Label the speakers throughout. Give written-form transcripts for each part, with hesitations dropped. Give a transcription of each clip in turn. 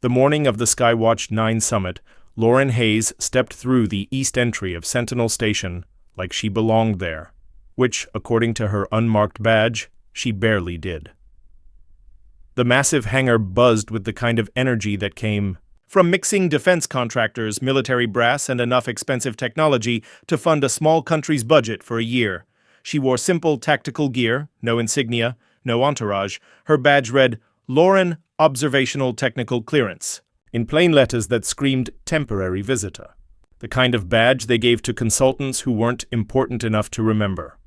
Speaker 1: The morning of the Skywatch 9 summit, Lauren Hayes stepped through the east entry of Sentinel Station like she belonged there, which, according to her unmarked badge, she barely did. The massive hangar buzzed with the kind of energy that came from mixing defense contractors, military brass, and enough expensive technology to fund a small country's budget for a year. She wore simple tactical gear, no insignia, no entourage. Her badge read, Lauren Observational Technical Clearance, in plain letters that screamed temporary visitor. The kind of badge they gave to consultants who weren't important enough to remember.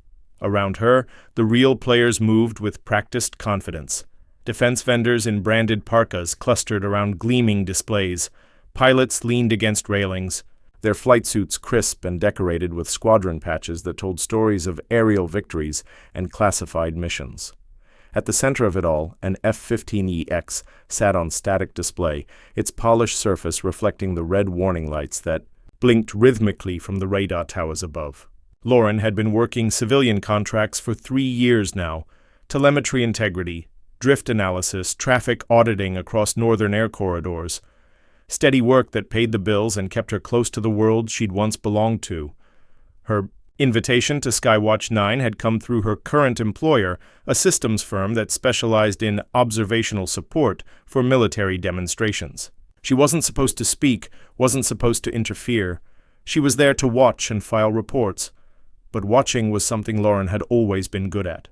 Speaker 1: Around her, the real players moved with practiced confidence. Defense vendors in branded parkas clustered around gleaming displays. Pilots leaned against railings, their flight suits crisp and decorated with squadron patches that told stories of aerial victories and classified missions. At the center of it all, an F-15EX sat on static display, its polished surface reflecting the red warning lights that blinked rhythmically from the radar towers above. Lauren had been working civilian contracts for 3 years now. Telemetry integrity, drift analysis, traffic auditing across northern air corridors. Steady work that paid the bills and kept her close to the world she'd once belonged to. Her invitation to Skywatch 9 had come through her current employer, a systems firm that specialized in observational support for military demonstrations. She wasn't supposed to speak, wasn't supposed to interfere. She was there to watch and file reports. But watching was something Lauren had always been good at.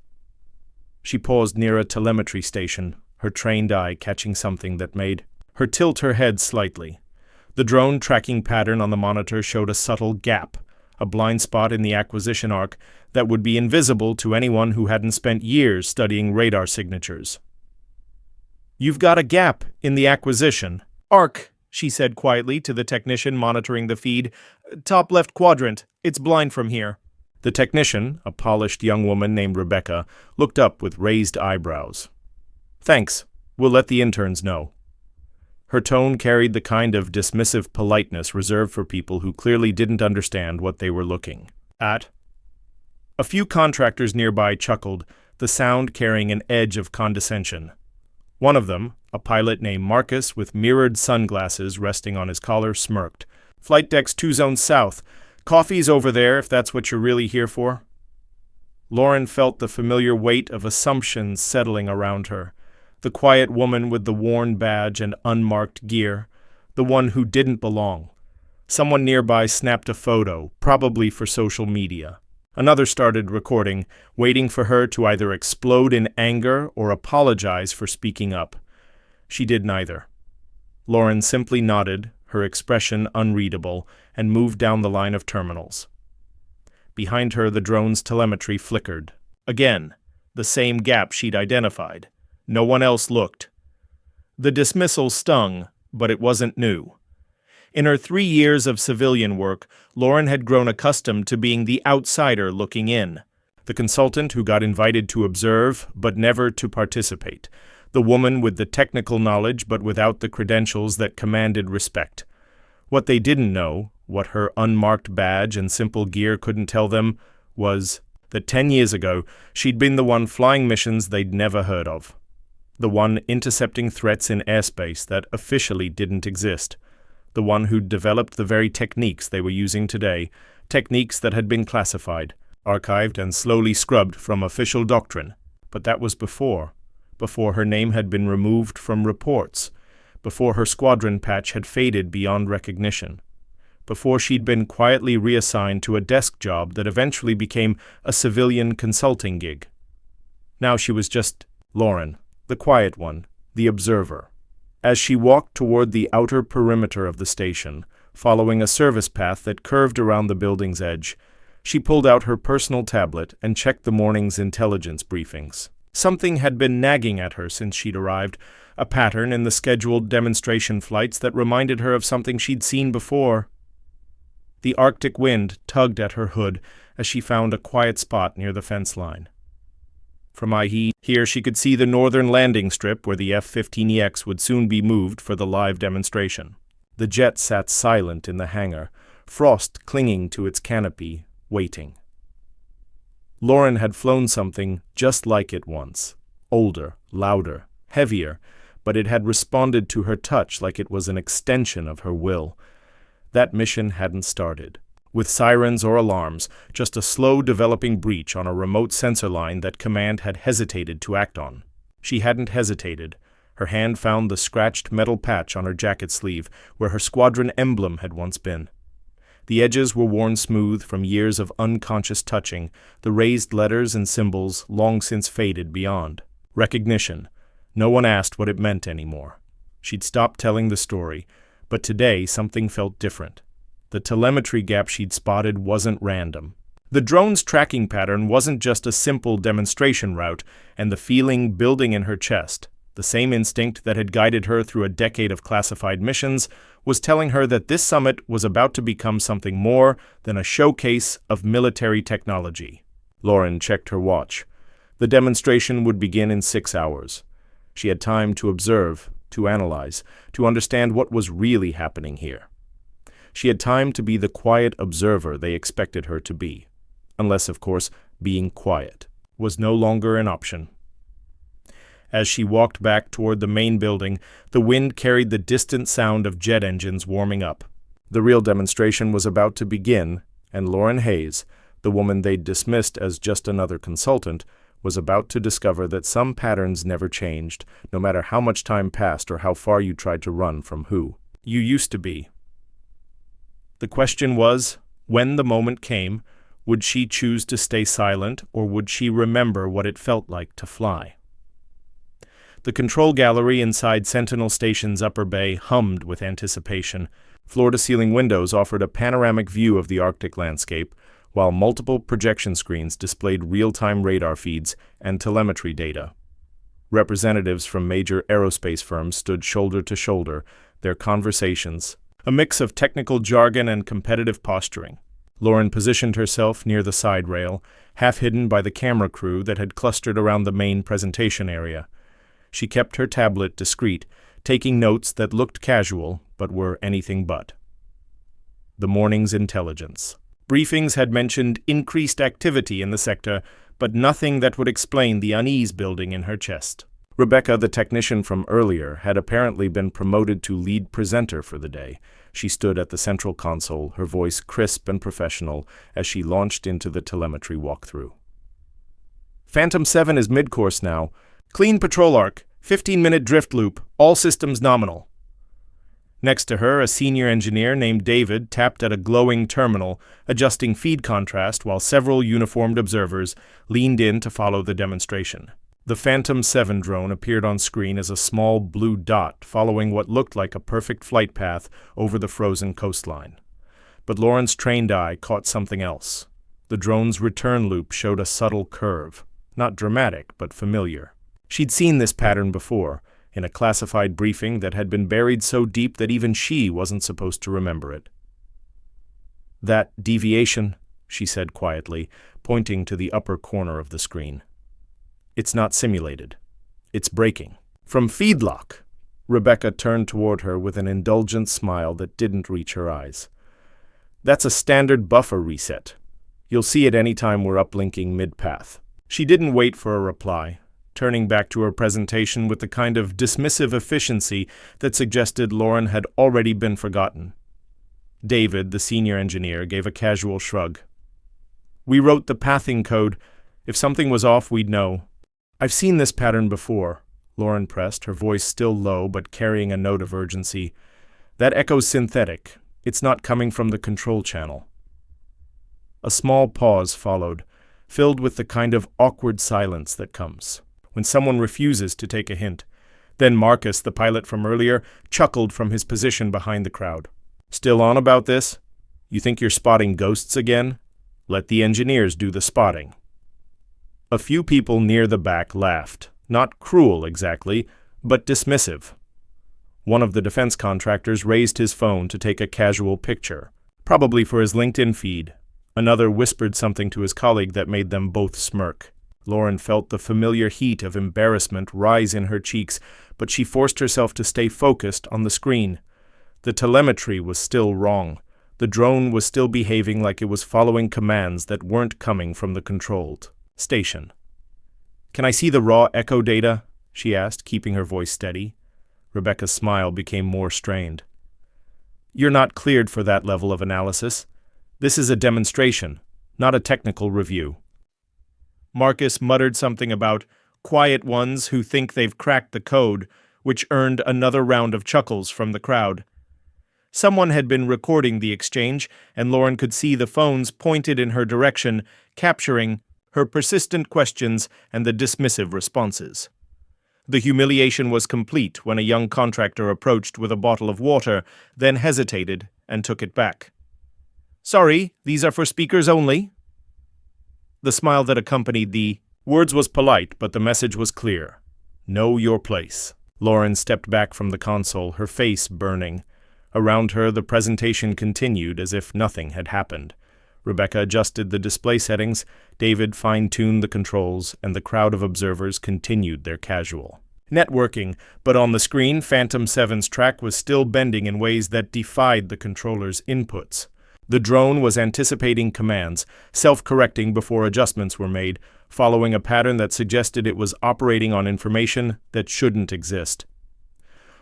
Speaker 1: She paused near a telemetry station, her trained eye catching something that made her tilt her head slightly. The drone tracking pattern on the monitor showed a subtle gap, a blind spot in the acquisition arc that would be invisible to anyone who hadn't spent years studying radar signatures. "You've got a gap in the acquisition arc," she said quietly to the technician monitoring the feed. "Top left quadrant. It's blind from here." The technician, a polished young woman named Rebecca, looked up with raised eyebrows. "Thanks. We'll let the interns know." Her tone carried the kind of dismissive politeness reserved for people who clearly didn't understand what they were looking at. A few contractors nearby chuckled, the sound carrying an edge of condescension. One of them, a pilot named Marcus with mirrored sunglasses resting on his collar, smirked. "Flight deck's 2 zones south. Coffee's over there if that's what you're really here for." Lauren felt the familiar weight of assumptions settling around her. The quiet woman with the worn badge and unmarked gear, the one who didn't belong. Someone nearby snapped a photo, probably for social media. Another started recording, waiting for her to either explode in anger or apologize for speaking up. She did neither. Lauren simply nodded, her expression unreadable, and moved down the line of terminals. Behind her, the drone's telemetry flickered. Again, the same gap she'd identified. No one else looked. The dismissal stung, but it wasn't new. In her 3 years of civilian work, Lauren had grown accustomed to being the outsider looking in, the consultant who got invited to observe but never to participate, the woman with the technical knowledge but without the credentials that commanded respect. What they didn't know, what her unmarked badge and simple gear couldn't tell them, was that 10 years ago she'd been the one flying missions they'd never heard of. The one intercepting threats in airspace that officially didn't exist. The one who'd developed the very techniques they were using today, techniques that had been classified, archived and slowly scrubbed from official doctrine. But that was before her name had been removed from reports, before her squadron patch had faded beyond recognition, before she'd been quietly reassigned to a desk job that eventually became a civilian consulting gig. Now she was just Lauren, the quiet one, the observer. As she walked toward the outer perimeter of the station, following a service path that curved around the building's edge, she pulled out her personal tablet and checked the morning's intelligence briefings. Something had been nagging at her since she'd arrived, a pattern in the scheduled demonstration flights that reminded her of something she'd seen before. The Arctic wind tugged at her hood as she found a quiet spot near the fence line. From here she could see the northern landing strip where the F-15EX would soon be moved for the live demonstration. The jet sat silent in the hangar, frost clinging to its canopy, waiting. Lauren had flown something just like it once, older, louder, heavier, but it had responded to her touch like it was an extension of her will. That mission hadn't started. With sirens or alarms, just a slow-developing breach on a remote sensor line that Command had hesitated to act on. She hadn't hesitated. Her hand found the scratched metal patch on her jacket sleeve, where her squadron emblem had once been. The edges were worn smooth from years of unconscious touching, the raised letters and symbols long since faded beyond. Recognition. No one asked what it meant anymore. She'd stopped telling the story, but today something felt different. The telemetry gap she'd spotted wasn't random. The drone's tracking pattern wasn't just a simple demonstration route, and the feeling building in her chest, the same instinct that had guided her through a decade of classified missions, was telling her that this summit was about to become something more than a showcase of military technology. Lauren checked her watch. The demonstration would begin in 6 hours. She had time to observe, to analyze, to understand what was really happening here. She had time to be the quiet observer they expected her to be. Unless, of course, being quiet was no longer an option. As she walked back toward the main building, the wind carried the distant sound of jet engines warming up. The real demonstration was about to begin, and Lauren Hayes, the woman they'd dismissed as just another consultant, was about to discover that some patterns never changed, no matter how much time passed or how far you tried to run from who you used to be. The question was, when the moment came, would she choose to stay silent, or would she remember what it felt like to fly? The control gallery inside Sentinel Station's upper bay hummed with anticipation. Floor-to-ceiling windows offered a panoramic view of the Arctic landscape, while multiple projection screens displayed real-time radar feeds and telemetry data. Representatives from major aerospace firms stood shoulder to shoulder, their conversations, a mix of technical jargon and competitive posturing. Lauren positioned herself near the side rail, half hidden by the camera crew that had clustered around the main presentation area. She kept her tablet discreet, taking notes that looked casual but were anything but. The morning's intelligence. Briefings had mentioned increased activity in the sector, but nothing that would explain the unease building in her chest. Rebecca, the technician from earlier, had apparently been promoted to lead presenter for the day. She stood at the central console, her voice crisp and professional, as she launched into the telemetry walkthrough. Phantom 7 is mid-course now. Clean patrol arc, 15-minute drift loop, all systems nominal. Next to her, a senior engineer named David tapped at a glowing terminal, adjusting feed contrast while several uniformed observers leaned in to follow the demonstration. The Phantom 7 drone appeared on screen as a small blue dot following what looked like a perfect flight path over the frozen coastline. But Lauren's trained eye caught something else. The drone's return loop showed a subtle curve, not dramatic but familiar. She'd seen this pattern before, in a classified briefing that had been buried so deep that even she wasn't supposed to remember it. "That deviation," she said quietly, pointing to the upper corner of the screen. "It's not simulated. It's breaking." "From feedlock." Rebecca turned toward her with an indulgent smile that didn't reach her eyes. "That's a standard buffer reset. You'll see it any time we're uplinking mid-path." She didn't wait for a reply, turning back to her presentation with the kind of dismissive efficiency that suggested Lauren had already been forgotten. David, the senior engineer, gave a casual shrug. "We wrote the pathing code. If something was off, we'd know." "I've seen this pattern before," Lauren pressed, her voice still low but carrying a note of urgency. "That echo's synthetic. It's not coming from the control channel." A small pause followed, filled with the kind of awkward silence that comes when someone refuses to take a hint. Then Marcus, the pilot from earlier, chuckled from his position behind the crowd. "Still on about this? You think you're spotting ghosts again? Let the engineers do the spotting." A few people near the back laughed, not cruel exactly, but dismissive. One of the defense contractors raised his phone to take a casual picture, probably for his LinkedIn feed. Another whispered something to his colleague that made them both smirk. Lauren felt the familiar heat of embarrassment rise in her cheeks, but she forced herself to stay focused on the screen. The telemetry was still wrong. The drone was still behaving like it was following commands that weren't coming from the controlled station. "Can I see the raw echo data?" she asked, keeping her voice steady. Rebecca's smile became more strained. "You're not cleared for that level of analysis. This is a demonstration, not a technical review." Marcus muttered something about quiet ones who think they've cracked the code, which earned another round of chuckles from the crowd. Someone had been recording the exchange, and Lauren could see the phones pointed in her direction, capturing her persistent questions and the dismissive responses. The humiliation was complete when a young contractor approached with a bottle of water, then hesitated and took it back. "Sorry, these are for speakers only." The smile that accompanied the words was polite, but the message was clear. Know your place. Lauren stepped back from the console, her face burning. Around her, the presentation continued as if nothing had happened. Rebecca adjusted the display settings, David fine-tuned the controls, and the crowd of observers continued their casual networking, but on the screen, Phantom 7's track was still bending in ways that defied the controller's inputs. The drone was anticipating commands, self-correcting before adjustments were made, following a pattern that suggested it was operating on information that shouldn't exist.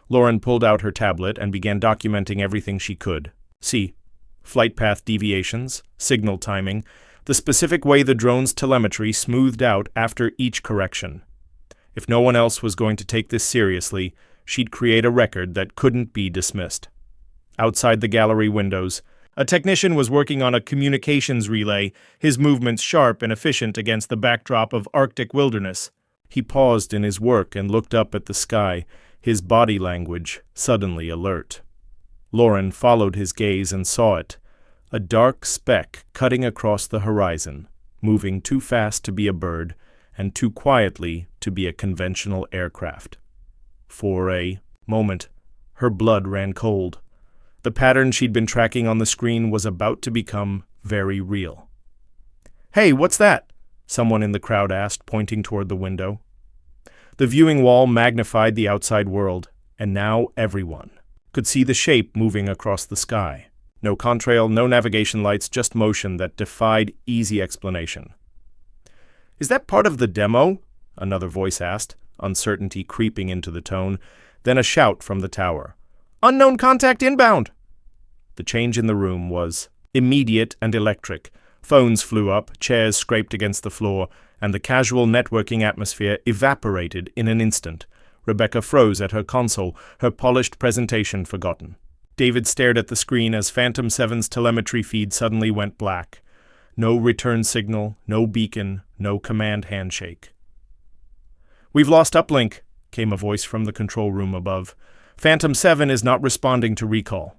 Speaker 1: Lauren pulled out her tablet and began documenting everything she could. See, flight path deviations, signal timing, the specific way the drone's telemetry smoothed out after each correction. If no one else was going to take this seriously, she'd create a record that couldn't be dismissed. Outside the gallery windows, a technician was working on a communications relay, his movements sharp and efficient against the backdrop of Arctic wilderness. He paused in his work and looked up at the sky, his body language suddenly alert. Lauren followed his gaze and saw it, a dark speck cutting across the horizon, moving too fast to be a bird and too quietly to be a conventional aircraft. For a moment, her blood ran cold. The pattern she'd been tracking on the screen was about to become very real. "Hey, what's that?" someone in the crowd asked, pointing toward the window. The viewing wall magnified the outside world, and now everyone could see the shape moving across the sky. No contrail, no navigation lights, just motion that defied easy explanation. "Is that part of the demo?" another voice asked, uncertainty creeping into the tone. Then a shout from the tower. "Unknown contact inbound!" The change in the room was immediate and electric. Phones flew up, chairs scraped against the floor, and the casual networking atmosphere evaporated in an instant. Rebecca froze at her console, her polished presentation forgotten. David stared at the screen as Phantom 7's telemetry feed suddenly went black. No return signal, no beacon, no command handshake. "We've lost uplink," came a voice from the control room above. "Phantom 7 is not responding to recall."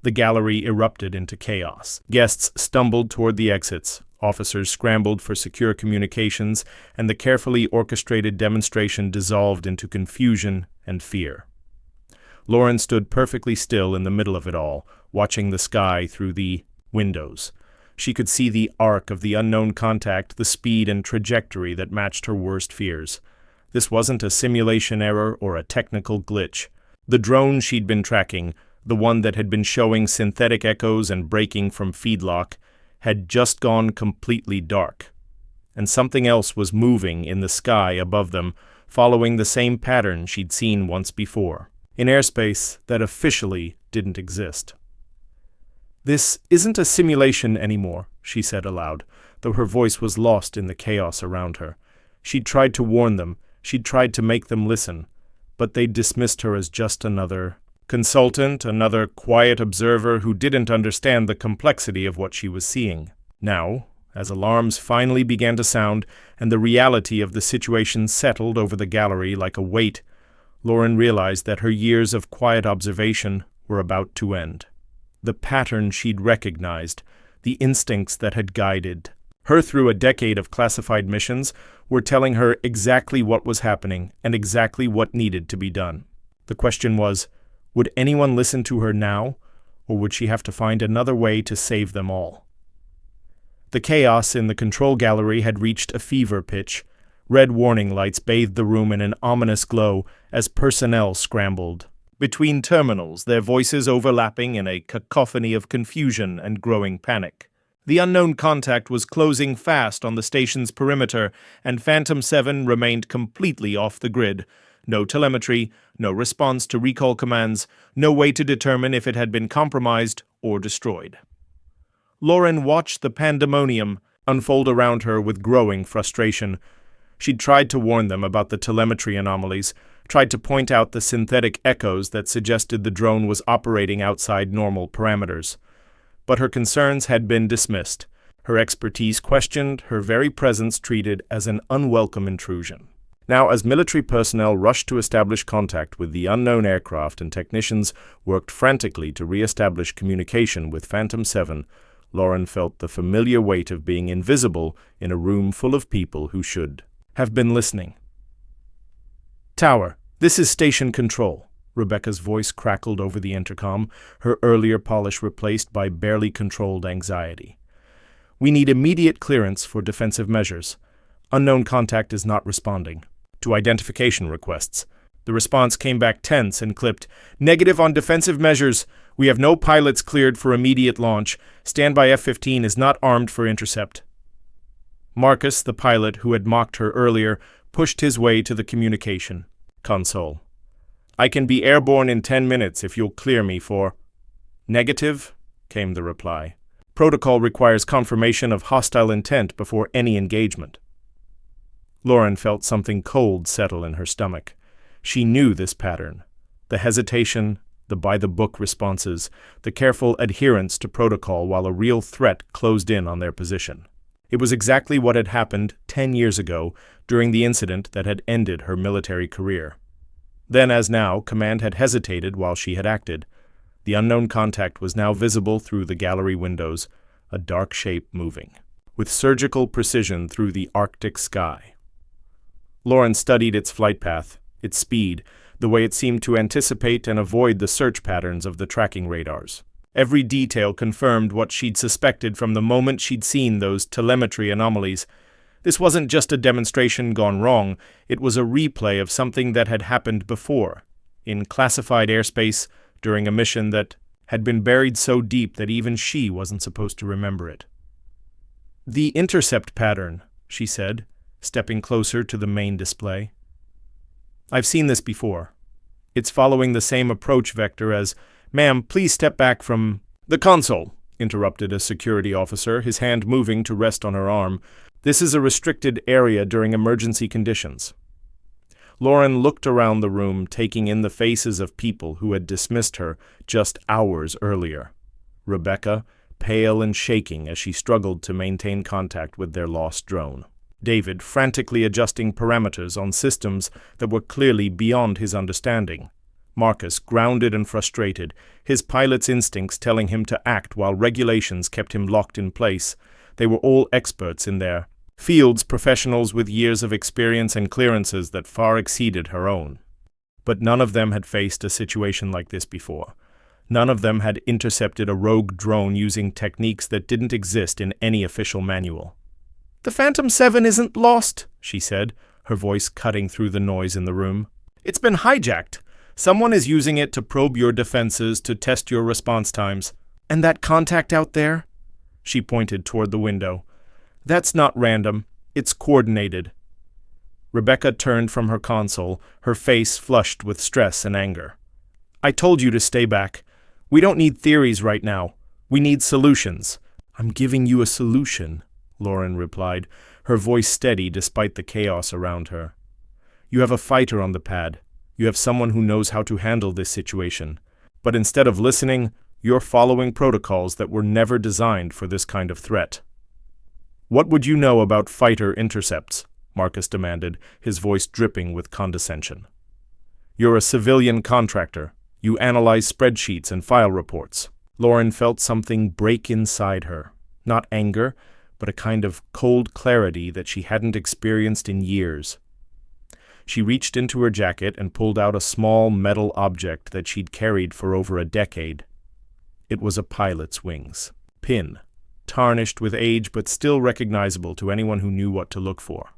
Speaker 1: The gallery erupted into chaos. Guests stumbled toward the exits. Officers scrambled for secure communications, and the carefully orchestrated demonstration dissolved into confusion and fear. Lauren stood perfectly still in the middle of it all, watching the sky through the windows. She could see the arc of the unknown contact, the speed and trajectory that matched her worst fears. This wasn't a simulation error or a technical glitch. The drone she'd been tracking, the one that had been showing synthetic echoes and breaking from feedlock, had just gone completely dark. And something else was moving in the sky above them, following the same pattern she'd seen once before, in airspace that officially didn't exist. "This isn't a simulation anymore," she said aloud, though her voice was lost in the chaos around her. She'd tried to warn them, she'd tried to make them listen, but they'd dismissed her as just another consultant, another quiet observer who didn't understand the complexity of what she was seeing. Now, as alarms finally began to sound and the reality of the situation settled over the gallery like a weight, Lauren realized that her years of quiet observation were about to end. The pattern she'd recognized, the instincts that had guided her through a decade of classified missions, were telling her exactly what was happening and exactly what needed to be done. The question was, would anyone listen to her now, or would she have to find another way to save them all? The chaos in the control gallery had reached a fever pitch. Red warning lights bathed the room in an ominous glow as personnel scrambled between terminals, their voices overlapping in a cacophony of confusion and growing panic. The unknown contact was closing fast on the station's perimeter, and Phantom 7 remained completely off the grid. No telemetry, no response to recall commands, no way to determine if it had been compromised or destroyed. Lauren watched the pandemonium unfold around her with growing frustration. She'd tried to warn them about the telemetry anomalies, tried to point out the synthetic echoes that suggested the drone was operating outside normal parameters. But her concerns had been dismissed, her expertise questioned, her very presence treated as an unwelcome intrusion. Now, as military personnel rushed to establish contact with the unknown aircraft and technicians worked frantically to re-establish communication with Phantom 7, Lauren felt the familiar weight of being invisible in a room full of people who should have been listening. "Tower, this is Station Control." Rebecca's voice crackled over the intercom, her earlier polish replaced by barely controlled anxiety. "We need immediate clearance for defensive measures. Unknown contact is not responding to identification requests." The response came back tense and clipped. "Negative on defensive measures. We have no pilots cleared for immediate launch. Standby F-15 is not armed for intercept." Marcus, the pilot who had mocked her earlier, pushed his way to the communication console. "I can be airborne in 10 minutes if you'll clear me for—" "Negative," came the reply. "Protocol requires confirmation of hostile intent before any engagement." Lauren felt something cold settle in her stomach. She knew this pattern. The hesitation, the by-the-book responses, the careful adherence to protocol while a real threat closed in on their position. It was exactly what had happened 10 years ago during the incident that had ended her military career. Then, as now, command had hesitated while she had acted. The unknown contact was now visible through the gallery windows, a dark shape moving, with surgical precision through the Arctic sky. Lauren studied its flight path, its speed, the way it seemed to anticipate and avoid the search patterns of the tracking radars. Every detail confirmed what she'd suspected from the moment she'd seen those telemetry anomalies. This wasn't just a demonstration gone wrong, it was a replay of something that had happened before, in classified airspace, during a mission that had been buried so deep that even she wasn't supposed to remember it. "The intercept pattern," she said, stepping closer to the main display. "I've seen this before. It's following the same approach vector as— Ma'am, please step back from—" "The console," interrupted a security officer, his hand moving to rest on her arm. "This is a restricted area during emergency conditions." Lauren looked around the room, taking in the faces of people who had dismissed her just hours earlier. Rebecca, pale and shaking as she struggled to maintain contact with their lost drone. David, frantically adjusting parameters on systems that were clearly beyond his understanding. Marcus, grounded and frustrated, his pilot's instincts telling him to act while regulations kept him locked in place. They were all experts in their fields, professionals with years of experience and clearances that far exceeded her own. But none of them had faced a situation like this before. None of them had intercepted a rogue drone using techniques that didn't exist in any official manual. "The Phantom 7 isn't lost," she said, her voice cutting through the noise in the room. "It's been hijacked. Someone is using it to probe your defenses, to test your response times. And that contact out there?" She pointed toward the window. "That's not random. It's coordinated." Rebecca turned from her console, her face flushed with stress and anger. "I told you to stay back. We don't need theories right now. We need solutions." "I'm giving you a solution," Lauren replied, her voice steady despite the chaos around her. "You have a fighter on the pad. You have someone who knows how to handle this situation. But instead of listening, you're following protocols that were never designed for this kind of threat." "What would you know about fighter intercepts?" Marcus demanded, his voice dripping with condescension. "You're a civilian contractor. You analyze spreadsheets and file reports." Lauren felt something break inside her. Not anger, but a kind of cold clarity that she hadn't experienced in years. She reached into her jacket and pulled out a small metal object that she'd carried for over a decade. It was a pilot's wings. Pin, tarnished with age but still recognizable to anyone who knew what to look for.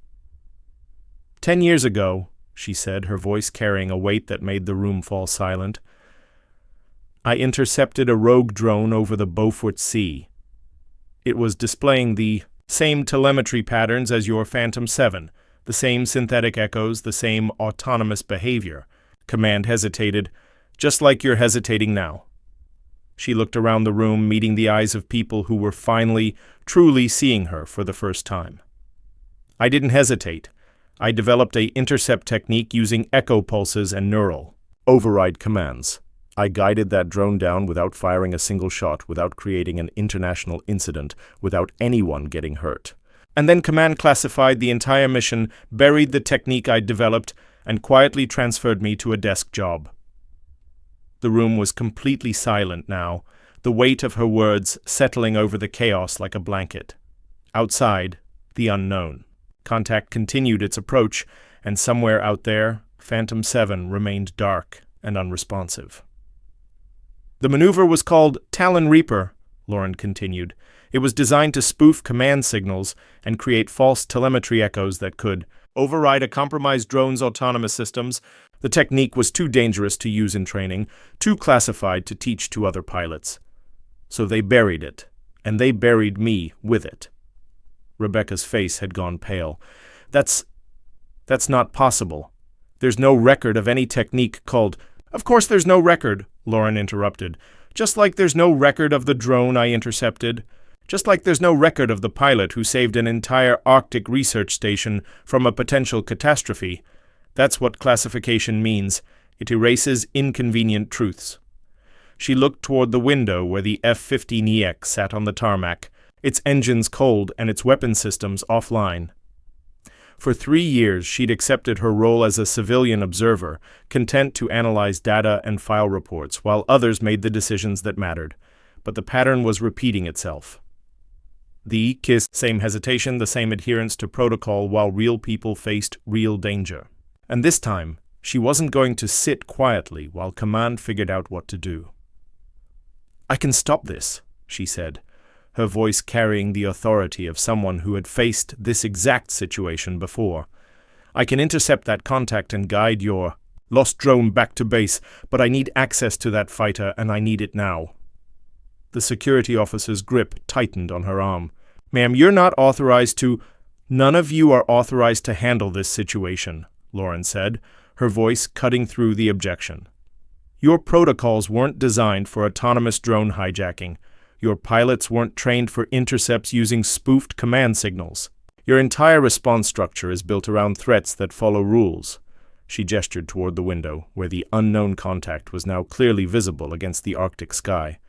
Speaker 1: 10 years ago, she said, her voice carrying a weight that made the room fall silent, I intercepted a rogue drone over the Beaufort Sea. It was displaying the same telemetry patterns as your Phantom 7, The same synthetic echoes, the same autonomous behavior. Command hesitated, just like you're hesitating now. She looked around the room, meeting the eyes of people who were finally, truly seeing her for the first time. I didn't hesitate. I developed an intercept technique using echo pulses and neural override commands. I guided that drone down without firing a single shot, without creating an international incident, without anyone getting hurt. And then Command classified the entire mission, buried the technique I'd developed, and quietly transferred me to a desk job. The room was completely silent now, the weight of her words settling over the chaos like a blanket. Outside, the unknown. Contact continued its approach, and somewhere out there, Phantom 7 remained dark and unresponsive. The maneuver was called Talon Reaper, Lauren continued. It was designed to spoof command signals and create false telemetry echoes that could override a compromised drone's autonomous systems. The technique was too dangerous to use in training, too classified to teach to other pilots. So they buried it, and they buried me with it. Rebecca's face had gone pale. That's not possible. There's no record of any technique called— Of course there's no record, Lauren interrupted. Just like there's no record of the drone I intercepted. Just like there's no record of the pilot who saved an entire Arctic research station from a potential catastrophe. That's what classification means. It erases inconvenient truths. She looked toward the window where the F-15EX sat on the tarmac, its engines cold and its weapon systems offline. For 3 years, she'd accepted her role as a civilian observer, content to analyze data and file reports, while others made the decisions that mattered. But the pattern was repeating itself. The KISS, same hesitation, the same adherence to protocol while real people faced real danger. And this time, she wasn't going to sit quietly while Command figured out what to do. "I can stop this," she said, her voice carrying the authority of someone who had faced this exact situation before. "I can intercept that contact and guide your lost drone back to base, but I need access to that fighter, and I need it now." The security officer's grip tightened on her arm. "Ma'am, you're not authorized to— None of you are authorized to handle this situation," Lauren said, her voice cutting through the objection. "Your protocols weren't designed for autonomous drone hijacking. Your pilots weren't trained for intercepts using spoofed command signals. Your entire response structure is built around threats that follow rules." She gestured toward the window, where the unknown contact was now clearly visible against the Arctic sky.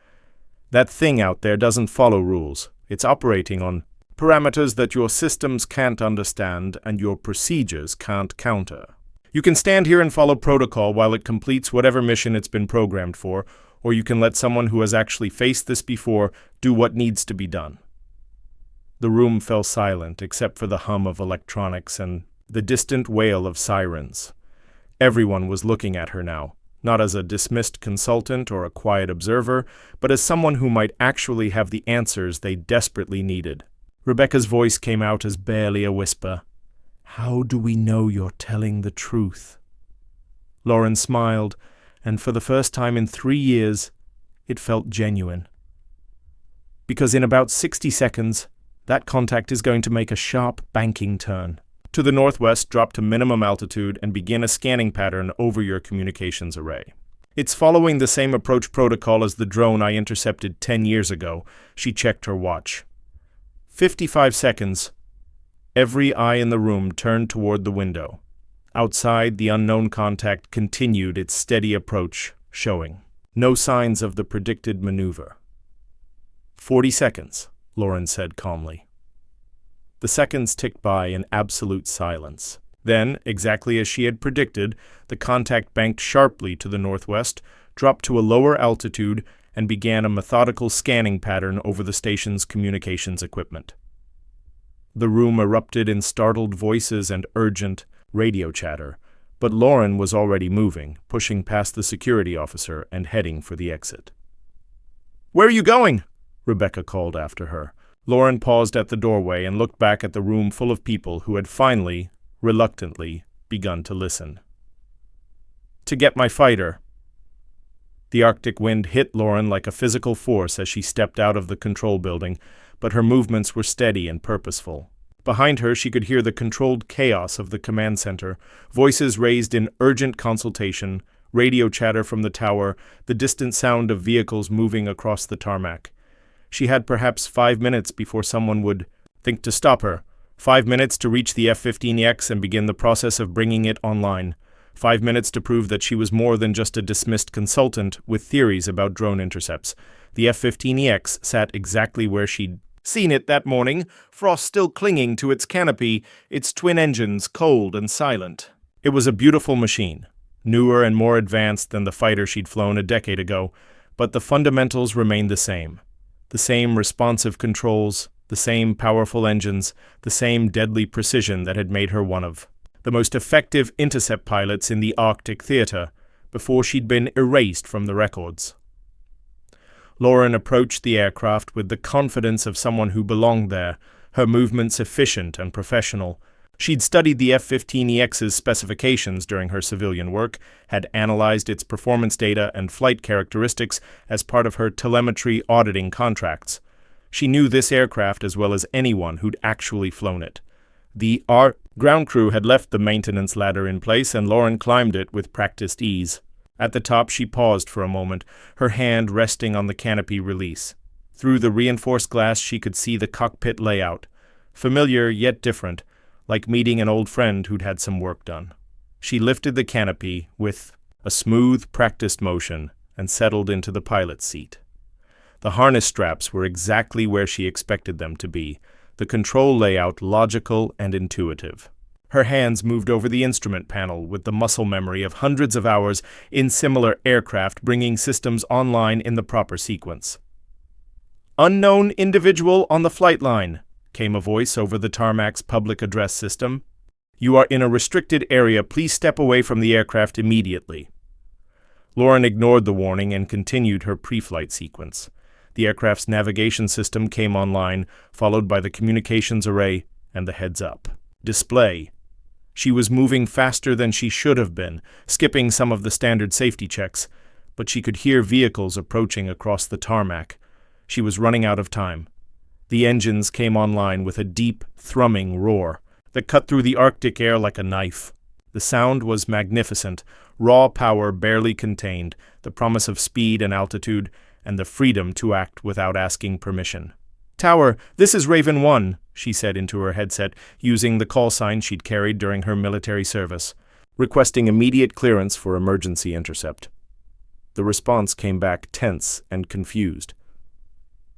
Speaker 1: "That thing out there doesn't follow rules. It's operating on parameters that your systems can't understand and your procedures can't counter. You can stand here and follow protocol while it completes whatever mission it's been programmed for, or you can let someone who has actually faced this before do what needs to be done." The room fell silent except for the hum of electronics and the distant wail of sirens. Everyone was looking at her now, not as a dismissed consultant or a quiet observer, but as someone who might actually have the answers they desperately needed. Rebecca's voice came out as barely a whisper. "How do we know you're telling the truth?" Lauren smiled, and for the first time in 3 years, it felt genuine. "Because in about 60 seconds, that contact is going to make a sharp banking turn. To the northwest, drop to minimum altitude and begin a scanning pattern over your communications array. It's following the same approach protocol as the drone I intercepted 10 years ago." She checked her watch. 55 seconds. Every eye in the room turned toward the window. Outside, the unknown contact continued its steady approach, showing no signs of the predicted maneuver. 40 seconds, Lauren said calmly. The seconds ticked by in absolute silence. Then, exactly as she had predicted, the contact banked sharply to the northwest, dropped to a lower altitude, and began a methodical scanning pattern over the station's communications equipment. The room erupted in startled voices and urgent radio chatter, but Lauren was already moving, pushing past the security officer and heading for the exit. "Where are you going?" Rebecca called after her. Lauren paused at the doorway and looked back at the room full of people who had finally, reluctantly, begun to listen. "To get my fighter." The Arctic wind hit Lauren like a physical force as she stepped out of the control building, but her movements were steady and purposeful. Behind her, she could hear the controlled chaos of the command center, voices raised in urgent consultation, radio chatter from the tower, the distant sound of vehicles moving across the tarmac. She had perhaps 5 minutes before someone would think to stop her. 5 minutes to reach the F-15EX and begin the process of bringing it online. 5 minutes to prove that she was more than just a dismissed consultant with theories about drone intercepts. The F-15EX sat exactly where she'd seen it that morning, frost still clinging to its canopy, its twin engines cold and silent. It was a beautiful machine, newer and more advanced than the fighter she'd flown a decade ago, but the fundamentals remained the same. The same responsive controls, the same powerful engines, the same deadly precision that had made her one of the most effective intercept pilots in the Arctic theater before she'd been erased from the records. Lauren approached the aircraft with the confidence of someone who belonged there, her movements efficient and professional. She'd studied the F-15EX's specifications during her civilian work, had analyzed its performance data and flight characteristics as part of her telemetry auditing contracts. She knew this aircraft as well as anyone who'd actually flown it. The ground crew had left the maintenance ladder in place, and Lauren climbed it with practiced ease. At the top, she paused for a moment, her hand resting on the canopy release. Through the reinforced glass, she could see the cockpit layout, familiar yet different, like meeting an old friend who'd had some work done. She lifted the canopy with a smooth, practiced motion and settled into the pilot's seat. The harness straps were exactly where she expected them to be, the control layout logical and intuitive. Her hands moved over the instrument panel with the muscle memory of hundreds of hours in similar aircraft, bringing systems online in the proper sequence. "Unknown individual on the flight line," came a voice over the tarmac's public address system. "You are in a restricted area. Please step away from the aircraft immediately." Lauren ignored the warning and continued her pre-flight sequence. The aircraft's navigation system came online, followed by the communications array and the heads-up display. She was moving faster than she should have been, skipping some of the standard safety checks, but she could hear vehicles approaching across the tarmac. She was running out of time. The engines came online with a deep, thrumming roar that cut through the Arctic air like a knife. The sound was magnificent, raw power barely contained, the promise of speed and altitude, and the freedom to act without asking permission. "Tower, this is Raven 1, she said into her headset, using the call sign she'd carried during her military service, requesting immediate clearance for emergency intercept. The response came back tense and confused.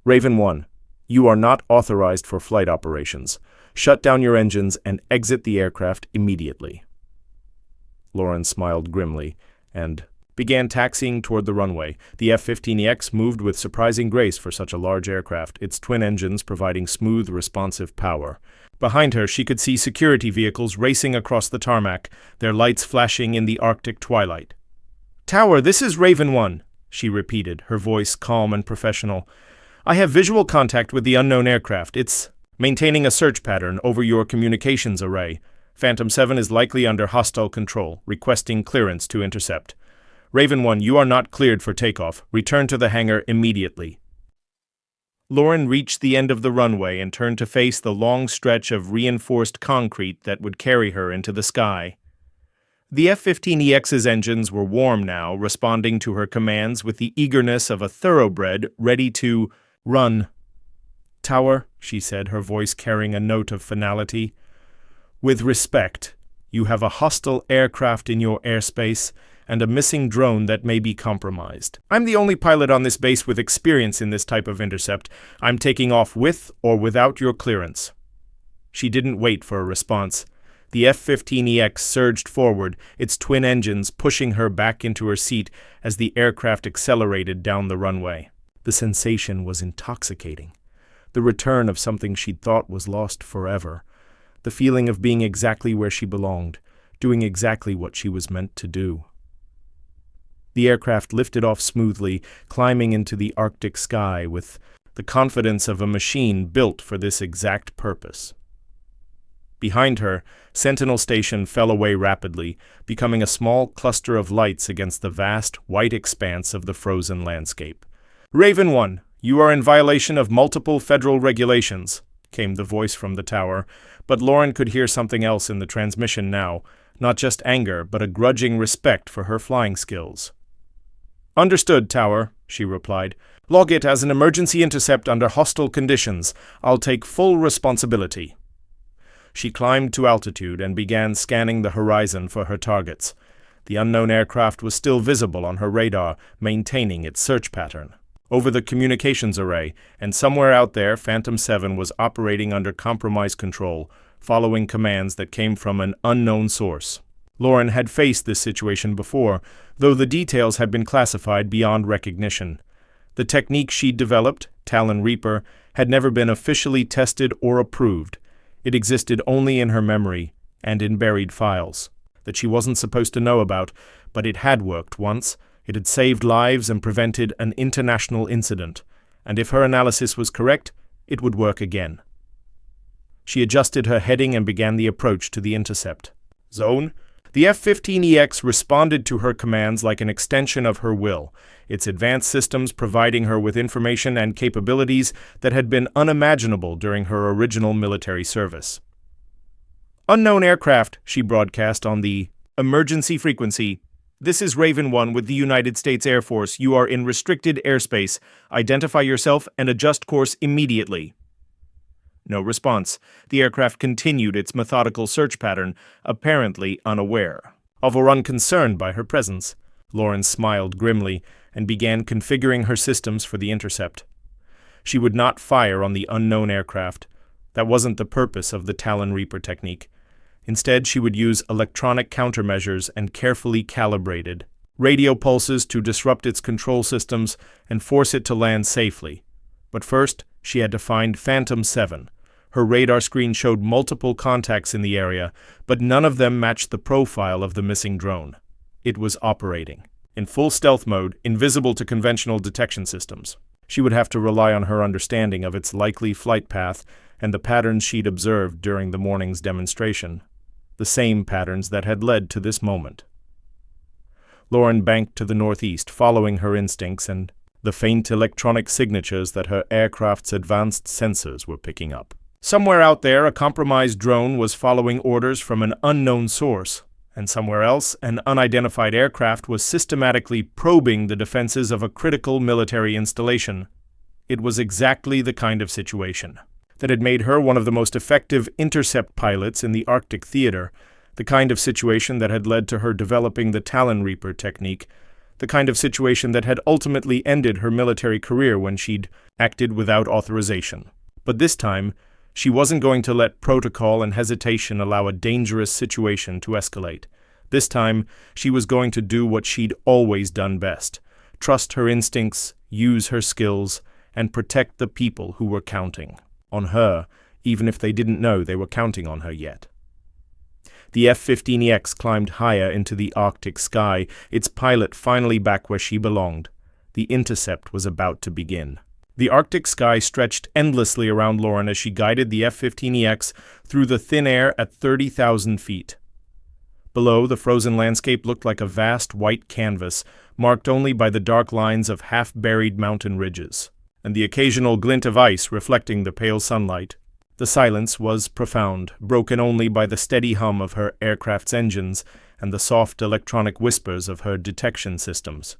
Speaker 1: "Raven 1, you are not authorized for flight operations. Shut down your engines and exit the aircraft immediately." Lauren smiled grimly and began taxiing toward the runway. The F-15EX moved with surprising grace for such a large aircraft, its twin engines providing smooth, responsive power. Behind her, she could see security vehicles racing across the tarmac, their lights flashing in the Arctic twilight. "Tower, this is Raven 1, she repeated, her voice calm and professional. "I have visual contact with the unknown aircraft. It's maintaining a search pattern over your communications array. Phantom 7 is likely under hostile control, requesting clearance to intercept. Raven 1, you are not cleared for takeoff. Return to the hangar immediately." Lauren reached the end of the runway and turned to face the long stretch of reinforced concrete that would carry her into the sky. The F-15EX's engines were warm now, responding to her commands with the eagerness of a thoroughbred ready to run. "Tower," she said, her voice carrying a note of finality, "with respect, you have a hostile aircraft in your airspace and a missing drone that may be compromised. I'm the only pilot on this base with experience in this type of intercept. I'm taking off with or without your clearance." She didn't wait for a response. The F-15EX surged forward, its twin engines pushing her back into her seat as the aircraft accelerated down the runway. The sensation was intoxicating. The return of something she'd thought was lost forever. The feeling of being exactly where she belonged, doing exactly what she was meant to do. The aircraft lifted off smoothly, climbing into the Arctic sky with the confidence of a machine built for this exact purpose. Behind her, Sentinel Station fell away rapidly, becoming a small cluster of lights against the vast, white expanse of the frozen landscape. "Raven 1, you are in violation of multiple federal regulations," came the voice from the tower, but Lauren could hear something else in the transmission now, not just anger, but a grudging respect for her flying skills. "Understood, tower," she replied. "Log it as an emergency intercept under hostile conditions. I'll take full responsibility." She climbed to altitude and began scanning the horizon for her targets. The unknown aircraft was still visible on her radar, maintaining its search pattern over the communications array, and somewhere out there Phantom 7 was operating under compromised control, following commands that came from an unknown source. Lauren had faced this situation before, though the details had been classified beyond recognition. The technique she'd developed, Talon Reaper, had never been officially tested or approved. It existed only in her memory and in buried files that she wasn't supposed to know about, but it had worked once. It had saved lives and prevented an international incident, and if her analysis was correct, it would work again. She adjusted her heading and began the approach to the intercept zone. The F-15EX responded to her commands like an extension of her will, its advanced systems providing her with information and capabilities that had been unimaginable during her original military service. "Unknown aircraft," she broadcast on the emergency frequency. "This is Raven 1 with the United States Air Force. You are in restricted airspace. Identify yourself and adjust course immediately." No response. The aircraft continued its methodical search pattern, apparently unaware of or unconcerned by her presence. Lauren smiled grimly and began configuring her systems for the intercept. She would not fire on the unknown aircraft. That wasn't the purpose of the Talon Reaper technique. Instead, she would use electronic countermeasures and carefully calibrated radio pulses to disrupt its control systems and force it to land safely. But first, she had to find Phantom 7. Her radar screen showed multiple contacts in the area, but none of them matched the profile of the missing drone. It was operating in full stealth mode, invisible to conventional detection systems. She would have to rely on her understanding of its likely flight path and the patterns she'd observed during the morning's demonstration, the same patterns that had led to this moment. Lauren banked to the northeast, following her instincts and the faint electronic signatures that her aircraft's advanced sensors were picking up. Somewhere out there, a compromised drone was following orders from an unknown source, and somewhere else, an unidentified aircraft was systematically probing the defenses of a critical military installation. It was exactly the kind of situation that had made her one of the most effective intercept pilots in the Arctic theater, the kind of situation that had led to her developing the Talon Reaper technique, the kind of situation that had ultimately ended her military career when she'd acted without authorization. But this time, she wasn't going to let protocol and hesitation allow a dangerous situation to escalate. This time, she was going to do what she'd always done best: trust her instincts, use her skills, and protect the people who were counting on her, even if they didn't know they were counting on her yet. The F-15EX climbed higher into the Arctic sky, its pilot finally back where she belonged. The intercept was about to begin. The Arctic sky stretched endlessly around Lauren as she guided the F-15EX through the thin air at 30,000 feet. Below, the frozen landscape looked like a vast white canvas, marked only by the dark lines of half-buried mountain ridges, and the occasional glint of ice reflecting the pale sunlight. The silence was profound, broken only by the steady hum of her aircraft's engines and the soft electronic whispers of her detection systems.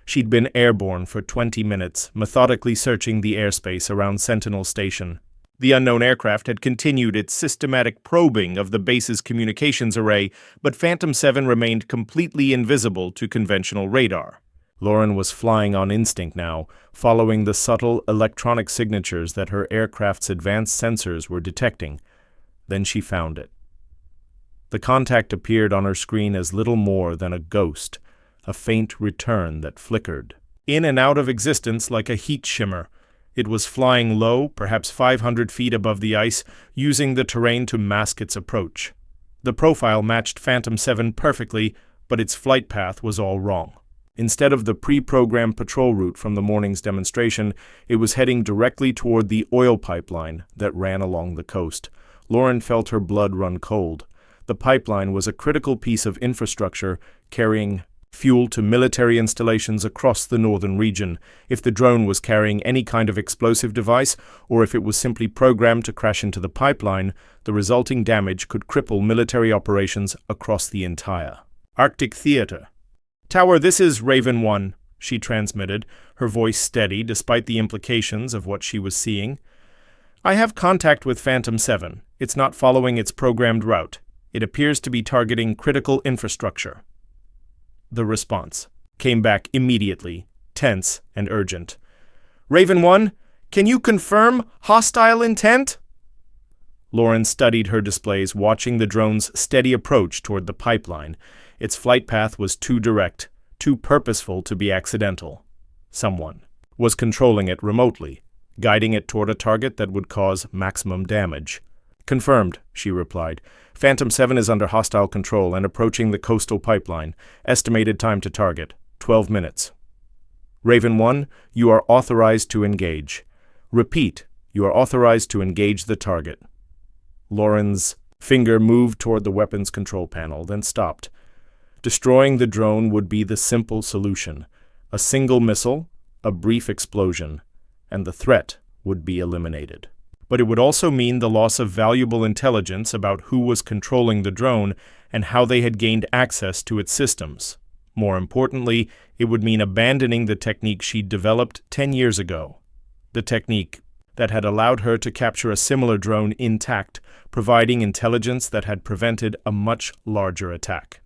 Speaker 1: She'd been airborne for 20 minutes, methodically searching the airspace around Sentinel Station. The unknown aircraft had continued its systematic probing of the base's communications array, but Phantom 7 remained completely invisible to conventional radar. Lauren was flying on instinct now, following the subtle electronic signatures that her aircraft's advanced sensors were detecting. Then she found it. The contact appeared on her screen as little more than a ghost, a faint return that flickered in and out of existence like a heat shimmer. It was flying low, perhaps 500 feet above the ice, using the terrain to mask its approach. The profile matched Phantom 7 perfectly, but its flight path was all wrong. Instead of the pre-programmed patrol route from the morning's demonstration, it was heading directly toward the oil pipeline that ran along the coast. Lauren felt her blood run cold. The pipeline was a critical piece of infrastructure carrying fuel to military installations across the northern region, if the drone was carrying any kind of explosive device or if it was simply programmed to crash into the pipeline. The resulting damage could cripple military operations across the entire Arctic theater. "Tower, this is Raven 1, she transmitted, her voice steady despite the implications of what she was seeing. "I have contact with Phantom 7. It's not following its programmed route. It appears to be targeting critical infrastructure." The response came back immediately, tense and urgent. "Raven 1, can you confirm hostile intent?" Lauren studied her displays, watching the drone's steady approach toward the pipeline. Its flight path was too direct, too purposeful to be accidental. Someone was controlling it remotely, guiding it toward a target that would cause maximum damage. "Confirmed," she replied. "Phantom 7 is under hostile control and approaching the coastal pipeline. Estimated time to target, 12 minutes. Raven 1, you are authorized to engage. Repeat, you are authorized to engage the target." Lauren's finger moved toward the weapons control panel, then stopped. Destroying the drone would be the simple solution. A single missile, a brief explosion, and the threat would be eliminated. But it would also mean the loss of valuable intelligence about who was controlling the drone and how they had gained access to its systems. More importantly, it would mean abandoning the technique she'd developed 10 years ago. The technique that had allowed her to capture a similar drone intact, providing intelligence that had prevented a much larger attack.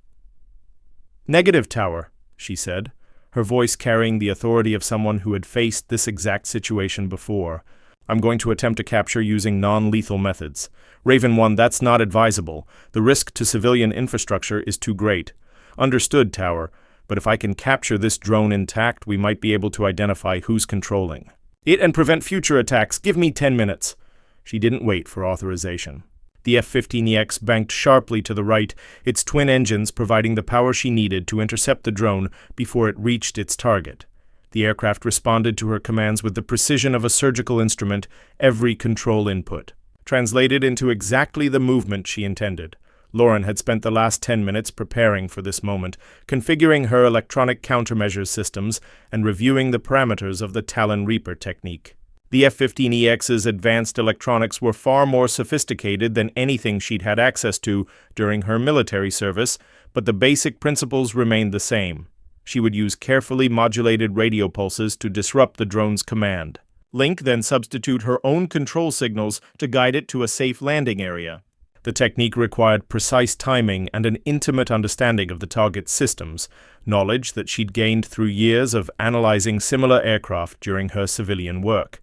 Speaker 1: "Negative, Tower," she said, her voice carrying the authority of someone who had faced this exact situation before. "I'm going to attempt a capture using non-lethal methods. Raven 1, that's not advisable. The risk to civilian infrastructure is too great." "Understood, Tower, but if I can capture this drone intact, we might be able to identify who's controlling it and prevent future attacks. Give me 10 minutes. She didn't wait for authorization. The F-15EX banked sharply to the right, its twin engines providing the power she needed to intercept the drone before it reached its target. The aircraft responded to her commands with the precision of a surgical instrument, every control input translated into exactly the movement she intended. Lauren had spent the last 10 minutes preparing for this moment, configuring her electronic countermeasures systems and reviewing the parameters of the Talon Reaper technique. The F-15EX's advanced electronics were far more sophisticated than anything she'd had access to during her military service, but the basic principles remained the same. She would use carefully modulated radio pulses to disrupt the drone's command. Link then substitute her own control signals to guide it to a safe landing area. The technique required precise timing and an intimate understanding of the target's systems, knowledge that she'd gained through years of analyzing similar aircraft during her civilian work.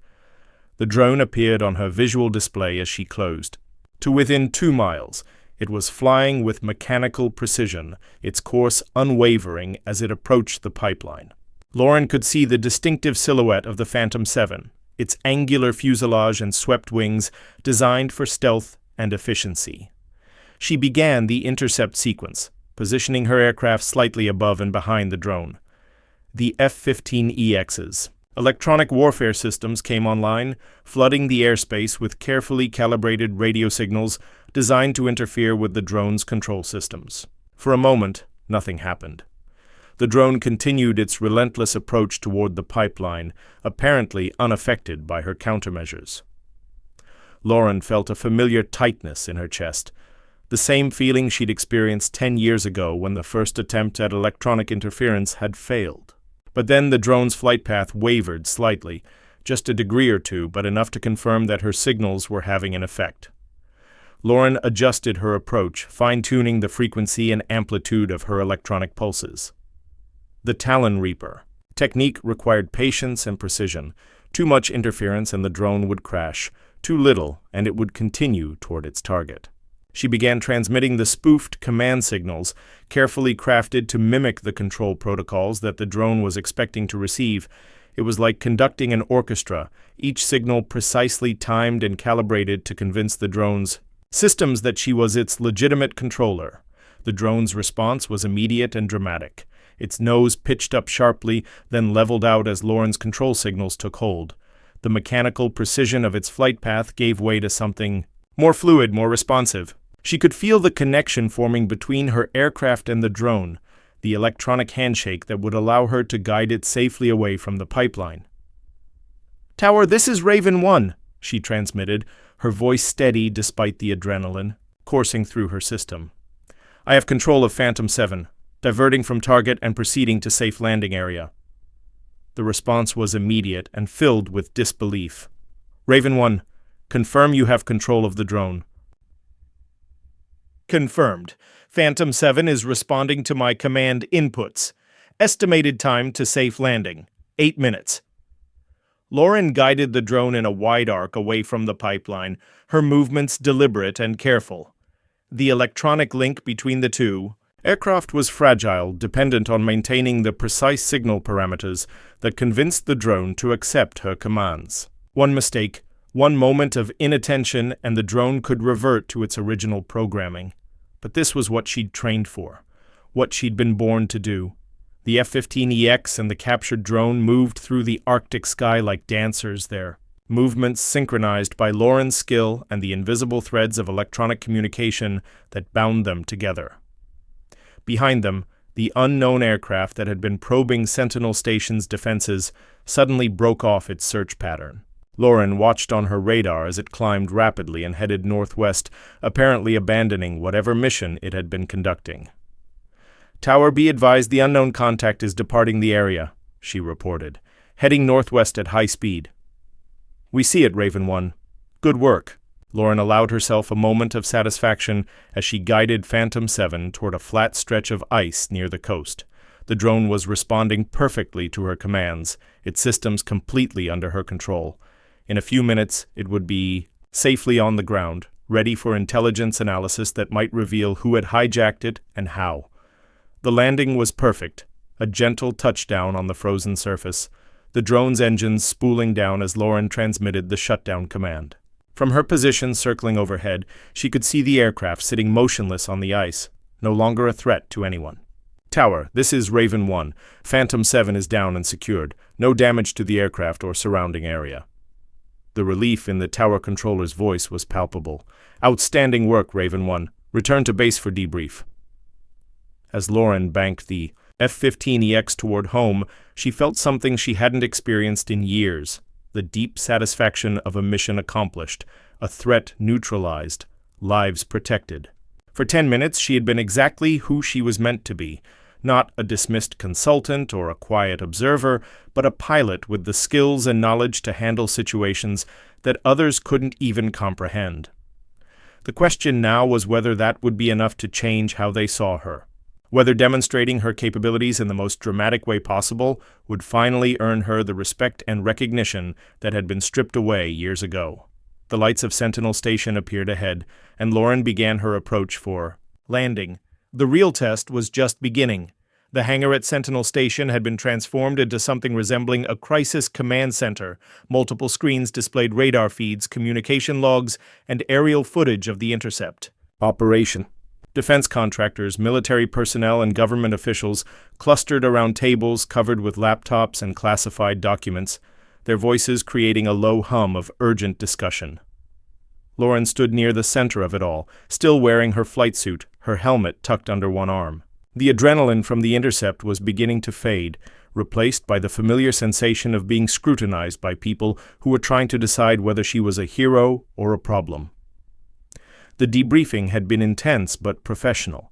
Speaker 1: The drone appeared on her visual display as she closed. To within 2 miles, it was flying with mechanical precision, its course unwavering as it approached the pipeline. Lauren could see the distinctive silhouette of the Phantom 7, its angular fuselage and swept wings designed for stealth and efficiency. She began the intercept sequence, positioning her aircraft slightly above and behind the drone. The F-15EX's electronic warfare systems came online, flooding the airspace with carefully calibrated radio signals designed to interfere with the drone's control systems. For a moment, nothing happened. The drone continued its relentless approach toward the pipeline, apparently unaffected by her countermeasures. Lauren felt a familiar tightness in her chest, the same feeling she'd experienced 10 years ago when the first attempt at electronic interference had failed. But then the drone's flight path wavered slightly, just a degree or two, but enough to confirm that her signals were having an effect. Lauren adjusted her approach, fine-tuning the frequency and amplitude of her electronic pulses. The Talon Reaper technique required patience and precision. Too much interference and the drone would crash. Too little, and it would continue toward its target. She began transmitting the spoofed command signals, carefully crafted to mimic the control protocols that the drone was expecting to receive. It was like conducting an orchestra, each signal precisely timed and calibrated to convince the drone's systems that she was its legitimate controller. The drone's response was immediate and dramatic. Its nose pitched up sharply, then leveled out as Lauren's control signals took hold. The mechanical precision of its flight path gave way to something more fluid, more responsive. She could feel the connection forming between her aircraft and the drone, the electronic handshake that would allow her to guide it safely away from the pipeline. "Tower, this is Raven 1, she transmitted, her voice steady despite the adrenaline coursing through her system. "I have control of Phantom 7, diverting from target and proceeding to safe landing area." The response was immediate and filled with disbelief. "Raven 1, confirm you have control of the drone." "Confirmed. Phantom 7 is responding to my command inputs. Estimated time to safe landing, 8 minutes. Lauren guided the drone in a wide arc away from the pipeline, her movements deliberate and careful. The electronic link between the two aircraft was fragile, dependent on maintaining the precise signal parameters that convinced the drone to accept her commands. One mistake, one moment of inattention, and the drone could revert to its original programming. But this was what she'd trained for, what she'd been born to do. The F-15EX and the captured drone moved through the Arctic sky like dancers, their movements synchronized by Lauren's skill and the invisible threads of electronic communication that bound them together. Behind them, the unknown aircraft that had been probing Sentinel Station's defenses suddenly broke off its search pattern. Lauren watched on her radar as it climbed rapidly and headed northwest, apparently abandoning whatever mission it had been conducting. "Tower, be advised the unknown contact is departing the area," she reported, heading northwest at high speed. "We see it, Raven 1. Good work." Lauren allowed herself a moment of satisfaction as she guided Phantom 7 toward a flat stretch of ice near the coast. The drone was responding perfectly to her commands, its systems completely under her control. In a few minutes, it would be safely on the ground, ready for intelligence analysis that might reveal who had hijacked it and how. The landing was perfect, a gentle touchdown on the frozen surface, the drone's engines spooling down as Lauren transmitted the shutdown command. From her position circling overhead, she could see the aircraft sitting motionless on the ice, no longer a threat to anyone. "Tower, this is Raven 1. Phantom 7 is down and secured. No damage to the aircraft or surrounding area." The relief in the tower controller's voice was palpable. "Outstanding work, Raven 1. Return to base for debrief." As Lauren banked the F-15EX toward home, she felt something she hadn't experienced in years, the deep satisfaction of a mission accomplished, a threat neutralized, lives protected. For 10 minutes she had been exactly who she was meant to be, not a dismissed consultant or a quiet observer, but a pilot with the skills and knowledge to handle situations that others couldn't even comprehend. The question now was whether that would be enough to change how they saw her. Whether demonstrating her capabilities in the most dramatic way possible would finally earn her the respect and recognition that had been stripped away years ago. The lights of Sentinel Station appeared ahead, and Lauren began her approach for landing. The real test was just beginning. The hangar at Sentinel Station had been transformed into something resembling a crisis command center. Multiple screens displayed radar feeds, communication logs, and aerial footage of the intercept. Operation. Defense contractors, military personnel, and government officials clustered around tables covered with laptops and classified documents, their voices creating a low hum of urgent discussion. Lauren stood near the center of it all, still wearing her flight suit, her helmet tucked under one arm. The adrenaline from the intercept was beginning to fade, replaced by the familiar sensation of being scrutinized by people who were trying to decide whether she was a hero or a problem. The debriefing had been intense but professional.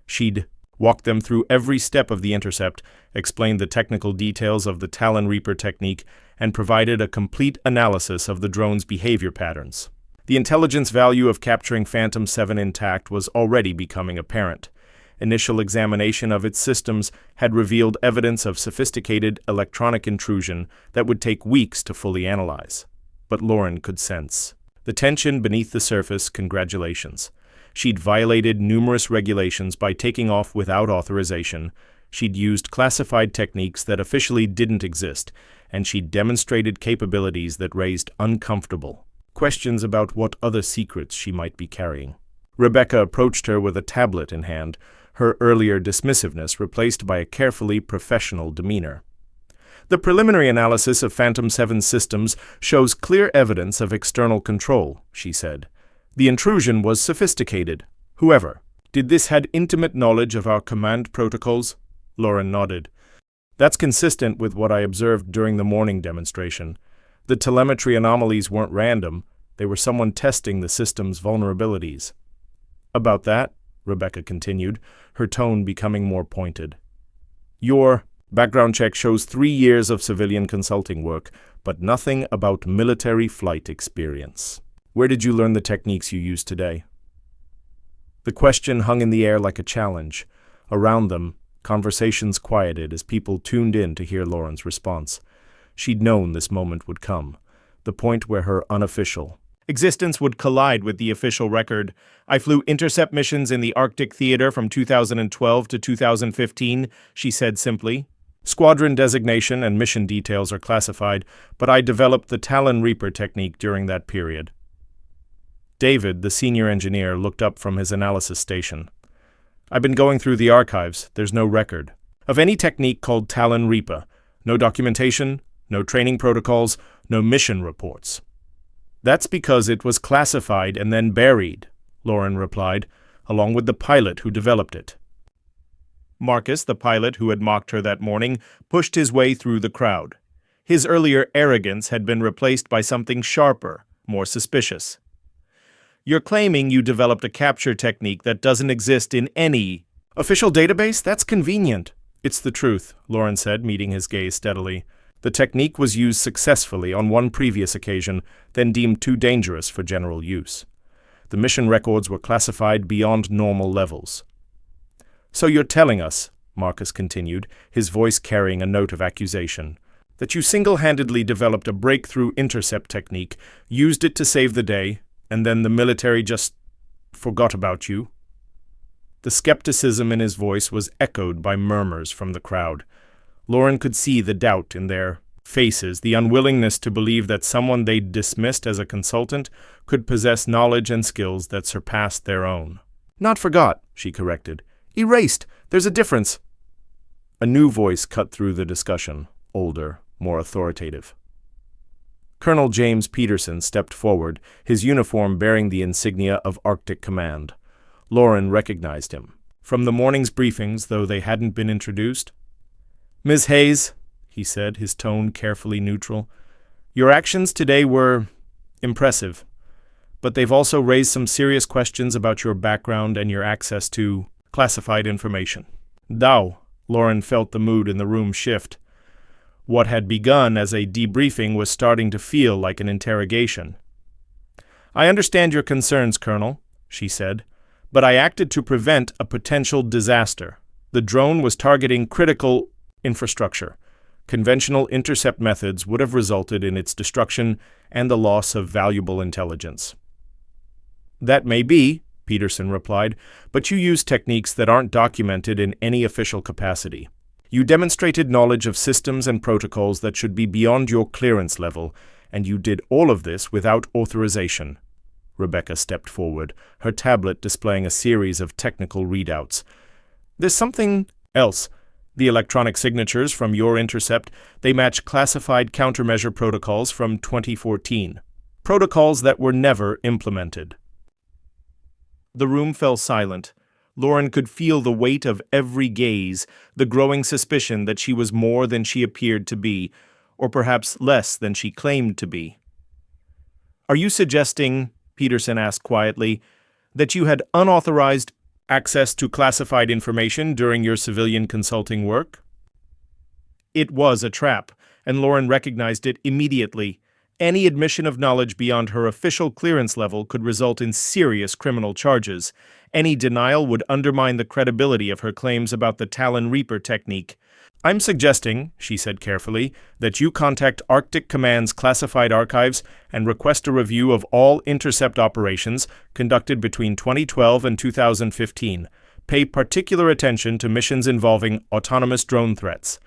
Speaker 1: She'd walked them through every step of the intercept, explained the technical details of the Talon Reaper technique, and provided a complete analysis of the drone's behavior patterns. The intelligence value of capturing Phantom 7 intact was already becoming apparent. Initial examination of its systems had revealed evidence of sophisticated electronic intrusion that would take weeks to fully analyze. But Lauren could sense the tension beneath the surface. Congratulations. She'd violated numerous regulations by taking off without authorization. She'd used classified techniques that officially didn't exist, and she'd demonstrated capabilities that raised uncomfortable questions about what other secrets she might be carrying. Rebecca approached her with a tablet in hand, her earlier dismissiveness replaced by a carefully professional demeanor. "The preliminary analysis of Phantom 7's systems shows clear evidence of external control," she said. "The intrusion was sophisticated. Whoever did this had intimate knowledge of our command protocols, Lauren nodded. That's consistent with what I observed during the morning demonstration. The telemetry anomalies weren't random. They were someone testing the system's vulnerabilities. About that, Rebecca continued, her tone becoming more pointed. Your background check shows 3 years of civilian consulting work, but nothing about military flight experience. Where did you learn the techniques you use today? The question hung in the air like a challenge. Around them, conversations quieted as people tuned in to hear Lauren's response. She'd known this moment would come, the point where her unofficial existence would collide with the official record. I flew intercept missions in the Arctic theater from 2012 to 2015, she said simply. Squadron designation and mission details are classified, but I developed the Talon Reaper technique during that period. David, the senior engineer, looked up from his analysis station. I've been going through the archives. There's no record of any technique called Talon Reaper. No documentation, no training protocols, no mission reports. That's because it was classified and then buried, Lauren replied, along with the pilot who developed it. Marcus, the pilot who had mocked her that morning, pushed his way through the crowd. His earlier arrogance had been replaced by something sharper, more suspicious. You're claiming you developed a capture technique that doesn't exist in any official database? That's convenient. It's the truth, Lauren said, meeting his gaze steadily. The technique was used successfully on one previous occasion, then deemed too dangerous for general use. The mission records were classified beyond normal levels. So you're telling us, Marcus continued, his voice carrying a note of accusation, that you single-handedly developed a breakthrough intercept technique, used it to save the day, and then the military just forgot about you? The skepticism in his voice was echoed by murmurs from the crowd. Lauren could see the doubt in their faces, the unwillingness to believe that someone they'd dismissed as a consultant could possess knowledge and skills that surpassed their own. Not forgot, she corrected. Erased. There's a difference. A new voice cut through the discussion, older, more authoritative. Colonel James Peterson stepped forward, his uniform bearing the insignia of Arctic Command. Lauren recognized him from the morning's briefings, though they hadn't been introduced. Ms. Hayes, he said, his tone carefully neutral, your actions today were impressive, but they've also raised some serious questions about your background and your access to classified information. Thou, Lauren felt the mood in the room shift. What had begun as a debriefing was starting to feel like an interrogation. I understand your concerns, Colonel, she said, but I acted to prevent a potential disaster. The drone was targeting critical infrastructure. Conventional intercept methods would have resulted in its destruction and the loss of valuable intelligence. That may be, Peterson replied, but you use techniques that aren't documented in any official capacity. You demonstrated knowledge of systems and protocols that should be beyond your clearance level, and you did all of this without authorization. Rebecca stepped forward, her tablet displaying a series of technical readouts. There's something else. The electronic signatures from your intercept, they match classified countermeasure protocols from 2014. Protocols that were never implemented. The room fell silent. Lauren could feel the weight of every gaze, the growing suspicion that she was more than she appeared to be, or perhaps less than she claimed to be. Are you suggesting, Peterson asked quietly, that you had unauthorized access to classified information during your civilian consulting work? It was a trap, and Lauren recognized it immediately. Any admission of knowledge beyond her official clearance level could result in serious criminal charges. Any denial would undermine the credibility of her claims about the Talon Reaper technique. I'm suggesting, she said carefully, that you contact Arctic Command's classified archives and request a review of all intercept operations conducted between 2012 and 2015. Pay particular attention to missions involving autonomous drone threats.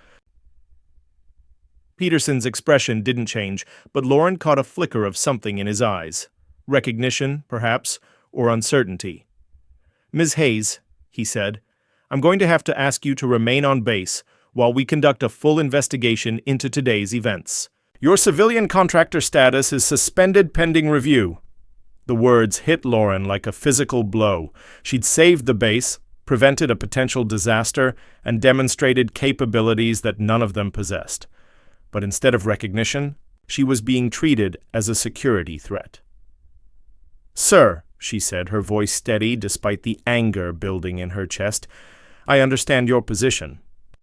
Speaker 1: Peterson's expression didn't change, but Lauren caught a flicker of something in his eyes. Recognition, perhaps, or uncertainty. Ms. Hayes, he said, I'm going to have to ask you to remain on base while we conduct a full investigation into today's events. Your civilian contractor status is suspended pending review. The words hit Lauren like a physical blow. She'd saved the base, prevented a potential disaster, and demonstrated capabilities that none of them possessed. But instead of recognition, she was being treated as a security threat. "Sir," she said, her voice steady despite the anger building in her chest, "I understand your position,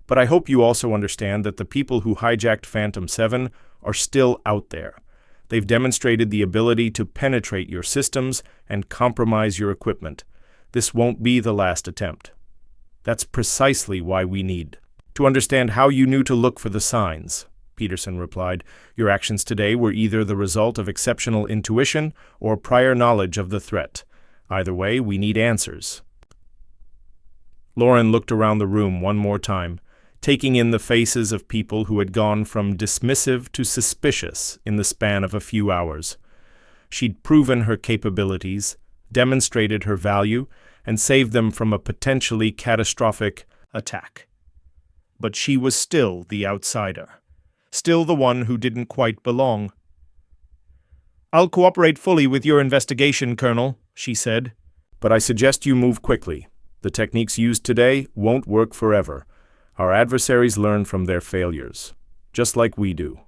Speaker 1: but I hope you also understand that the people who hijacked Phantom 7 are still out there. They've demonstrated the ability to penetrate your systems and compromise your equipment. This won't be the last attempt. That's precisely why we need to understand how you knew to look for the signs," Peterson replied. "Your actions today were either the result of exceptional intuition or prior knowledge of the threat. Either way, we need answers." Lauren looked around the room one more time, taking in the faces of people who had gone from dismissive to suspicious in the span of a few hours. She'd proven her capabilities, demonstrated her value, and saved them from a potentially catastrophic attack. But she was still the outsider, still the one who didn't quite belong. "I'll cooperate fully with your investigation, Colonel," she said, "but I suggest you move quickly. The techniques used today won't work forever. Our adversaries learn from their failures, just like we do."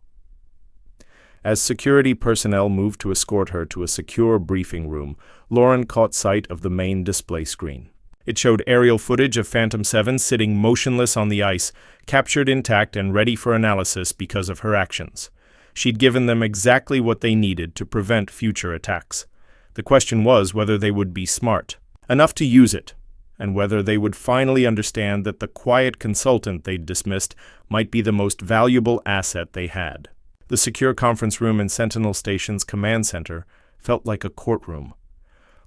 Speaker 1: As security personnel moved to escort her to a secure briefing room, Lauren caught sight of the main display screen. It showed aerial footage of Phantom 7 sitting motionless on the ice, captured intact and ready for analysis because of her actions. She'd given them exactly what they needed to prevent future attacks. The question was whether they would be smart enough to use it, and whether they would finally understand that the quiet consultant they'd dismissed might be the most valuable asset they had. The secure conference room in Sentinel Station's command center felt like a courtroom.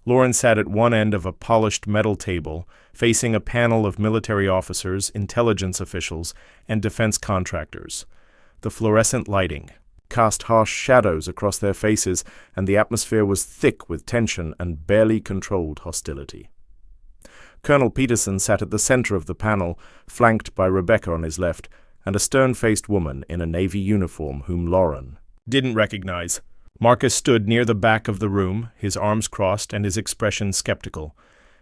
Speaker 1: Lauren sat at one end of a polished metal table, facing a panel of military officers, intelligence officials, and defense contractors. The fluorescent lighting cast harsh shadows across their faces, and the atmosphere was thick with tension and barely controlled hostility. Colonel Peterson sat at the center of the panel, flanked by Rebecca on his left, and a stern-faced woman in a Navy uniform whom Lauren didn't recognize. Marcus stood near the back of the room, his arms crossed and his expression skeptical.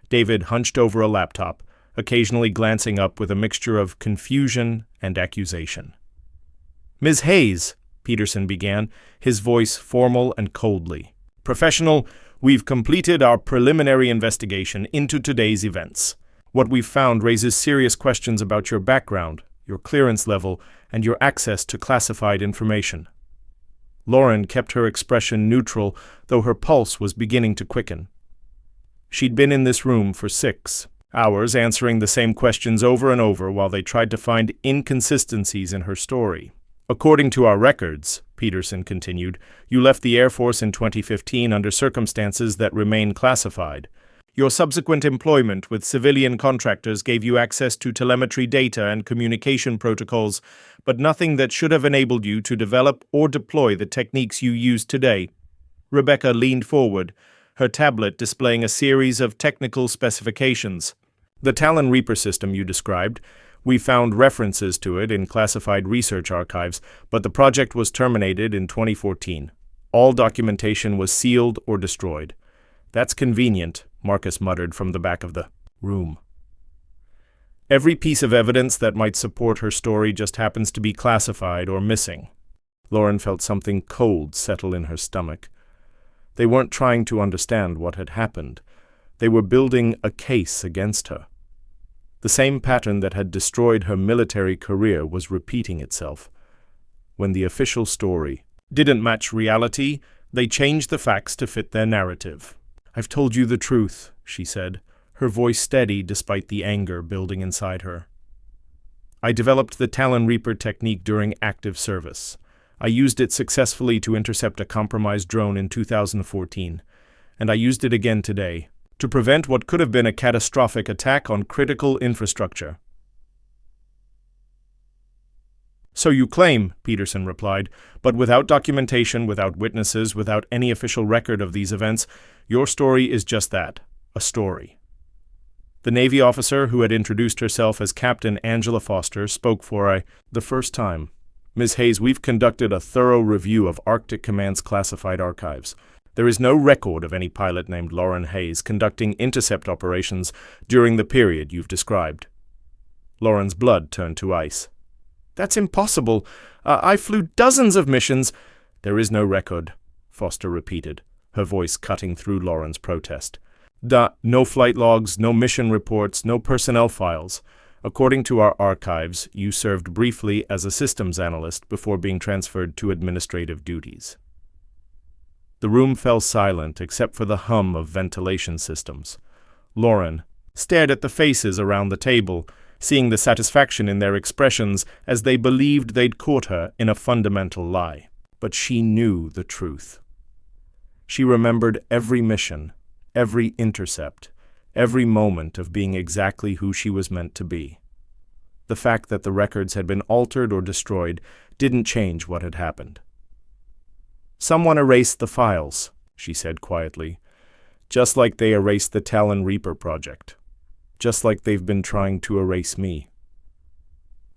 Speaker 1: David hunched over a laptop, occasionally glancing up with a mixture of confusion and accusation. "Ms. Hayes," Peterson began, his voice formal and coldly. "Professional, we've completed our preliminary investigation into today's events. What we've found raises serious questions about your background, your clearance level, and your access to classified information." Lauren kept her expression neutral, though her pulse was beginning to quicken. She'd been in this room for 6 hours, answering the same questions over and over while they tried to find inconsistencies in her story. "According to our records," Peterson continued, "you left the Air Force in 2015 under circumstances that remain classified. Your subsequent employment with civilian contractors gave you access to telemetry data and communication protocols, but nothing that should have enabled you to develop or deploy the techniques you use today." Rebecca leaned forward, her tablet displaying a series of technical specifications. "The Talon Reaper system you described, we found references to it in classified research archives, but the project was terminated in 2014. All documentation was sealed or destroyed." "That's convenient," Marcus muttered from the back of the room. "Every piece of evidence that might support her story just happens to be classified or missing." Lauren felt something cold settle in her stomach. They weren't trying to understand what had happened. They were building a case against her. The same pattern that had destroyed her military career was repeating itself. When the official story didn't match reality, they changed the facts to fit their narrative. "I've told you the truth," she said, her voice steady despite the anger building inside her. "I developed the Talon Reaper technique during active service. I used it successfully to intercept a compromised drone in 2014, and I used it again today, to prevent what could have been a catastrophic attack on critical infrastructure." "So you claim," Peterson replied, "but without documentation, without witnesses, without any official record of these events, your story is just that, a story." The Navy officer who had introduced herself as Captain Angela Foster spoke for the first time. "Ms. Hayes, we've conducted a thorough review of Arctic Command's classified archives. There is no record of any pilot named Lauren Hayes conducting intercept operations during the period you've described. Lauren's blood turned to ice. That's impossible. I flew dozens of missions. There is no record, Foster repeated, her voice cutting through Lauren's protest. No flight logs, no mission reports, no personnel files. According to our archives, you served briefly as a systems analyst before being transferred to administrative duties. The room fell silent except for the hum of ventilation systems. Lauren stared at the faces around the table, seeing the satisfaction in their expressions as they believed they'd caught her in a fundamental lie. But she knew the truth. She remembered every mission, every intercept, every moment of being exactly who she was meant to be. The fact that the records had been altered or destroyed didn't change what had happened. Someone erased the files, she said quietly, just like they erased the Talon Reaper project, just like they've been trying to erase me.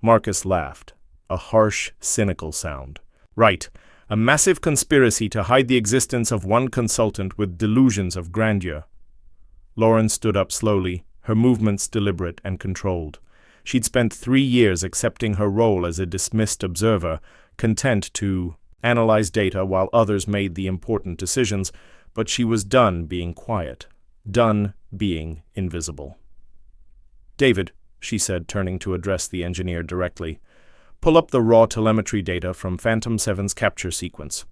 Speaker 1: Marcus laughed, a harsh, cynical sound. Right, a massive conspiracy to hide the existence of one consultant with delusions of grandeur. Lauren stood up slowly, her movements deliberate and controlled. She'd spent 3 years accepting her role as a dismissed observer, content to analyze data while others made the important decisions, but she was done being quiet, done being invisible. David, she said, turning to address the engineer directly, pull up the raw telemetry data from Phantom 7's capture sequence.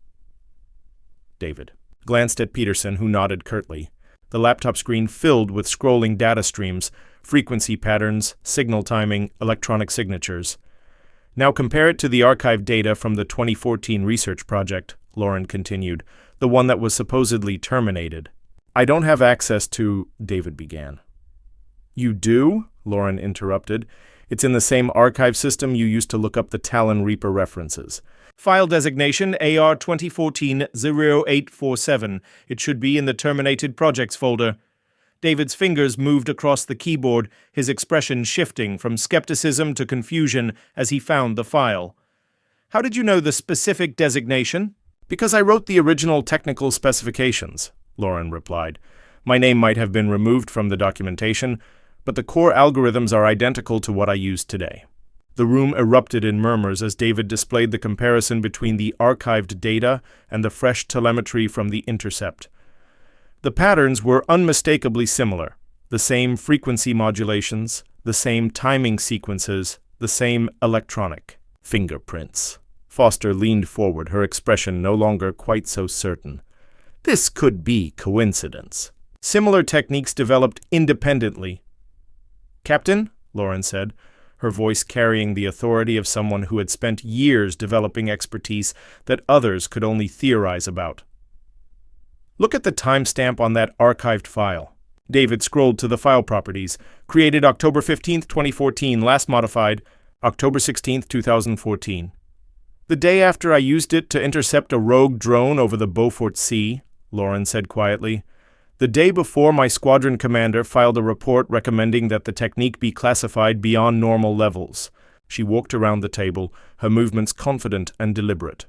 Speaker 1: David glanced at Peterson, who nodded curtly. The laptop screen filled with scrolling data streams, frequency patterns, signal timing, electronic signatures. Now compare it to the archived data from the 2014 research project, Lauren continued, the one that was supposedly terminated. I don't have access to, David began. You do? Lauren interrupted. It's in the same archive system you used to look up the Talon Reaper references. File designation AR 2014-0847. It should be in the terminated projects folder. David's fingers moved across the keyboard, his expression shifting from skepticism to confusion as he found the file. How did you know the specific designation? Because I wrote the original technical specifications, Lauren replied. My name might have been removed from the documentation, but the core algorithms are identical to what I use today. The room erupted in murmurs as David displayed the comparison between the archived data and the fresh telemetry from the intercept. The patterns were unmistakably similar, the same frequency modulations, the same timing sequences, the same electronic fingerprints. Foster leaned forward, her expression no longer quite so certain. This could be coincidence. Similar techniques developed independently. Captain, Lauren said, her voice carrying the authority of someone who had spent years developing expertise that others could only theorize about. Look at the timestamp on that archived file. David scrolled to the file properties. Created October 15, 2014, last modified October 16, 2014. The day after I used it to intercept a rogue drone over the Beaufort Sea, Lauren said quietly. The day before my squadron commander filed a report recommending that the technique be classified beyond normal levels. She walked around the table, her movements confident and deliberate.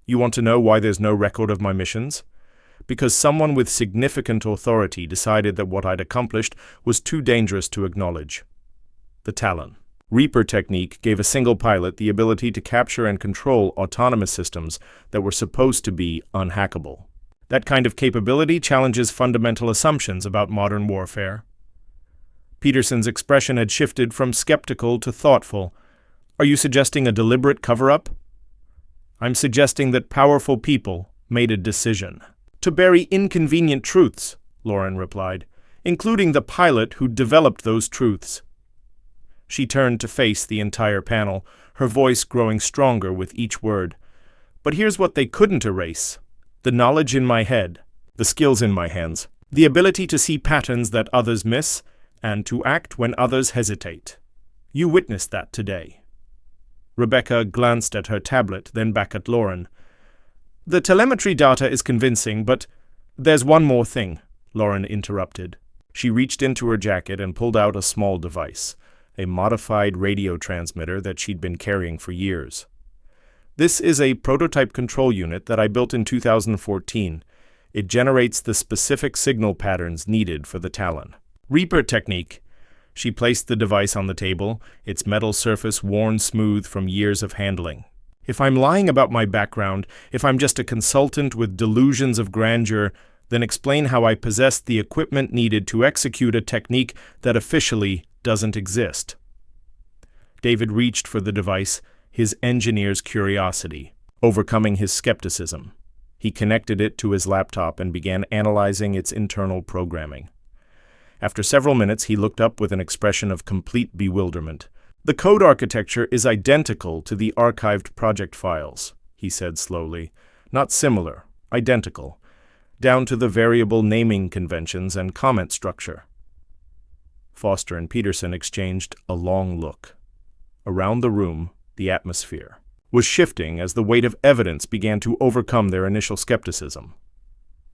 Speaker 1: You want to know why there's no record of my missions? Because someone with significant authority decided that what I'd accomplished was too dangerous to acknowledge. The Talon Reaper technique gave a single pilot the ability to capture and control autonomous systems that were supposed to be unhackable. That kind of capability challenges fundamental assumptions about modern warfare. Peterson's expression had shifted from skeptical to thoughtful. Are you suggesting a deliberate cover-up? I'm suggesting that powerful people made a decision to bury inconvenient truths, Lauren replied, including the pilot who developed those truths. She turned to face the entire panel, her voice growing stronger with each word. But here's what they couldn't erase. The knowledge in my head, the skills in my hands, the ability to see patterns that others miss, and to act when others hesitate. You witnessed that today. Rebecca glanced at her tablet, then back at Lauren. The telemetry data is convincing, but there's one more thing, Lauren interrupted. She reached into her jacket and pulled out a small device, a modified radio transmitter that she'd been carrying for years. This is a prototype control unit that I built in 2014. It generates the specific signal patterns needed for the Talon. Reaper technique. She placed the device on the table, its metal surface worn smooth from years of handling. If I'm lying about my background, if I'm just a consultant with delusions of grandeur, then explain how I possessed the equipment needed to execute a technique that officially doesn't exist. David reached for the device, his engineer's curiosity, overcoming his skepticism. He connected it to his laptop and began analyzing its internal programming. After several minutes, he looked up with an expression of complete bewilderment. "The code architecture is identical to the archived project files," he said slowly. "Not similar, identical, down to the variable naming conventions and comment structure." Foster and Peterson exchanged a long look. Around the room, the atmosphere was shifting as the weight of evidence began to overcome their initial skepticism.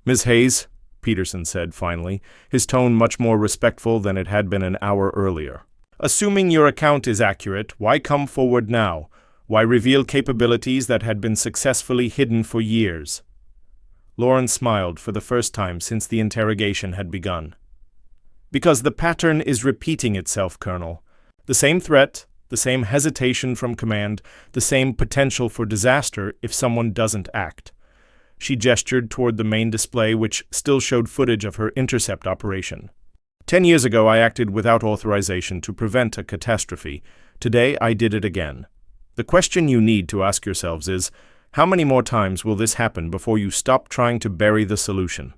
Speaker 1: "Ms. Hayes," Peterson said finally, his tone much more respectful than it had been an hour earlier. "Assuming your account is accurate, why come forward now? Why reveal capabilities that had been successfully hidden for years?" Lauren smiled for the first time since the interrogation had begun. "Because the pattern is repeating itself, Colonel. The same threat, the same hesitation from command, the same potential for disaster if someone doesn't act." She gestured toward the main display, which still showed footage of her intercept operation. 10 years ago, I acted without authorization to prevent a catastrophe. Today, I did it again. The question you need to ask yourselves is, how many more times will this happen before you stop trying to bury the solution?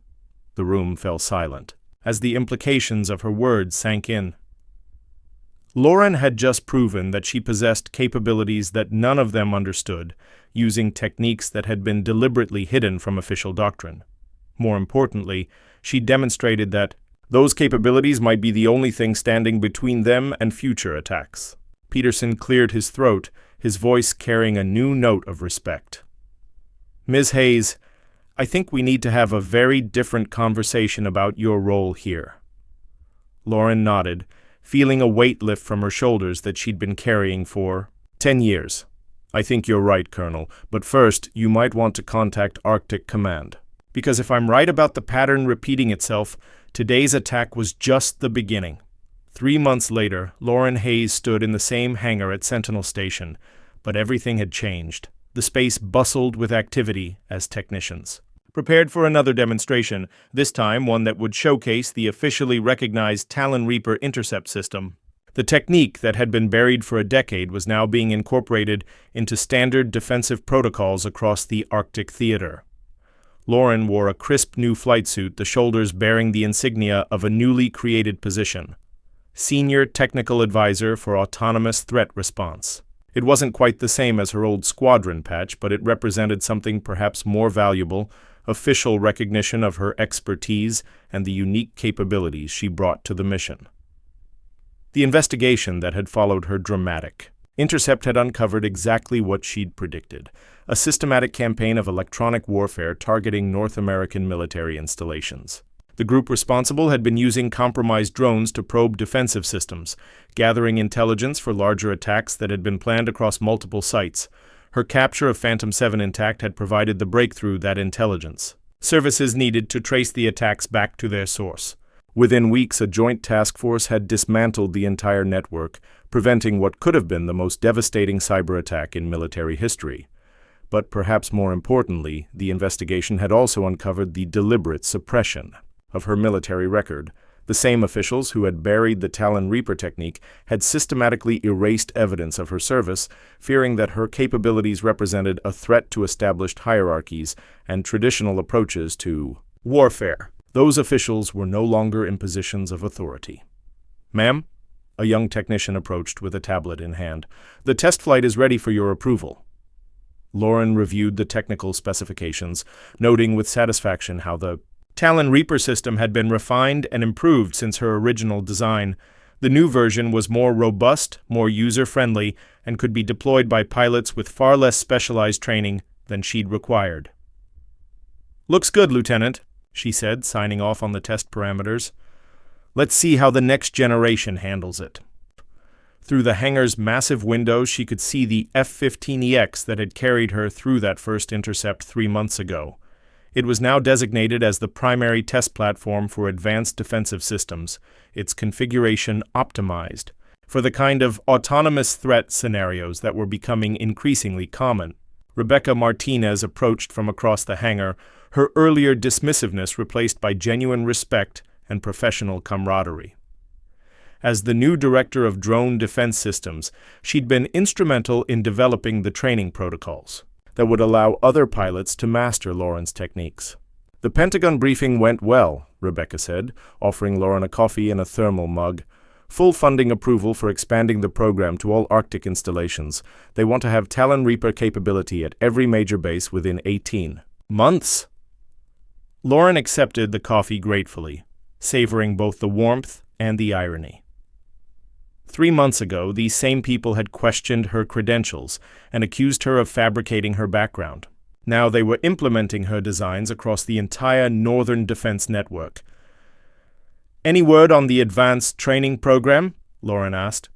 Speaker 1: The room fell silent, as the implications of her words sank in. Lauren had just proven that she possessed capabilities that none of them understood, using techniques that had been deliberately hidden from official doctrine. More importantly, she demonstrated that those capabilities might be the only thing standing between them and future attacks. Peterson cleared his throat, his voice carrying a new note of respect. "Ms. Hayes, I think we need to have a very different conversation about your role here." Lauren nodded, feeling a weight lift from her shoulders that she'd been carrying for 10 years. "I think you're right, Colonel, but first you might want to contact Arctic Command. Because if I'm right about the pattern repeating itself, today's attack was just the beginning." 3 months later, Lauren Hayes stood in the same hangar at Sentinel Station, but everything had changed. The space bustled with activity as technicians prepared for another demonstration, this time one that would showcase the officially recognized Talon Reaper intercept system. The technique that had been buried for a decade was now being incorporated into standard defensive protocols across the Arctic theater. Lauren wore a crisp new flight suit, the shoulders bearing the insignia of a newly created position: Senior Technical Advisor for Autonomous Threat Response. It wasn't quite the same as her old squadron patch, but it represented something perhaps more valuable: official recognition of her expertise and the unique capabilities she brought to the mission. The investigation that had followed her dramatic intercept had uncovered exactly what she'd predicted: a systematic campaign of electronic warfare targeting North American military installations. The group responsible had been using compromised drones to probe defensive systems, gathering intelligence for larger attacks that had been planned across multiple sites. Her capture of Phantom 7 intact had provided the breakthrough that intelligence services needed to trace the attacks back to their source. Within weeks, a joint task force had dismantled the entire network, preventing what could have been the most devastating cyber attack in military history. But perhaps more importantly, the investigation had also uncovered the deliberate suppression of her military record. The same officials who had buried the Talon Reaper technique had systematically erased evidence of her service, fearing that her capabilities represented a threat to established hierarchies and traditional approaches to warfare. Those officials were no longer in positions of authority. "Ma'am?" A young technician approached with a tablet in hand. "The test flight is ready for your approval." Lauren reviewed the technical specifications, noting with satisfaction how the Talon Reaper system had been refined and improved since her original design. The new version was more robust, more user-friendly, and could be deployed by pilots with far less specialized training than she'd required. "Looks good, Lieutenant," she said, signing off on the test parameters. "Let's see how the next generation handles it." Through the hangar's massive windows, she could see the F-15EX that had carried her through that first intercept 3 months ago. It was now designated as the primary test platform for advanced defensive systems, its configuration optimized for the kind of autonomous threat scenarios that were becoming increasingly common. Rebecca Martinez approached from across the hangar, her earlier dismissiveness replaced by genuine respect and professional camaraderie. As the new director of drone defense systems, she'd been instrumental in developing the training protocols that would allow other pilots to master Lauren's techniques. The Pentagon briefing went well, Rebecca said, offering Lauren a coffee and a thermal mug. Full funding approval for expanding the program to all Arctic installations. They want to have Talon Reaper capability at every major base within 18 months. Lauren accepted the coffee gratefully, savoring both the warmth and the irony. 3 months ago, these same people had questioned her credentials and accused her of fabricating her background. Now they were implementing her designs across the entire Northern Defense Network. "Any word on the advanced training program?" Lauren asked.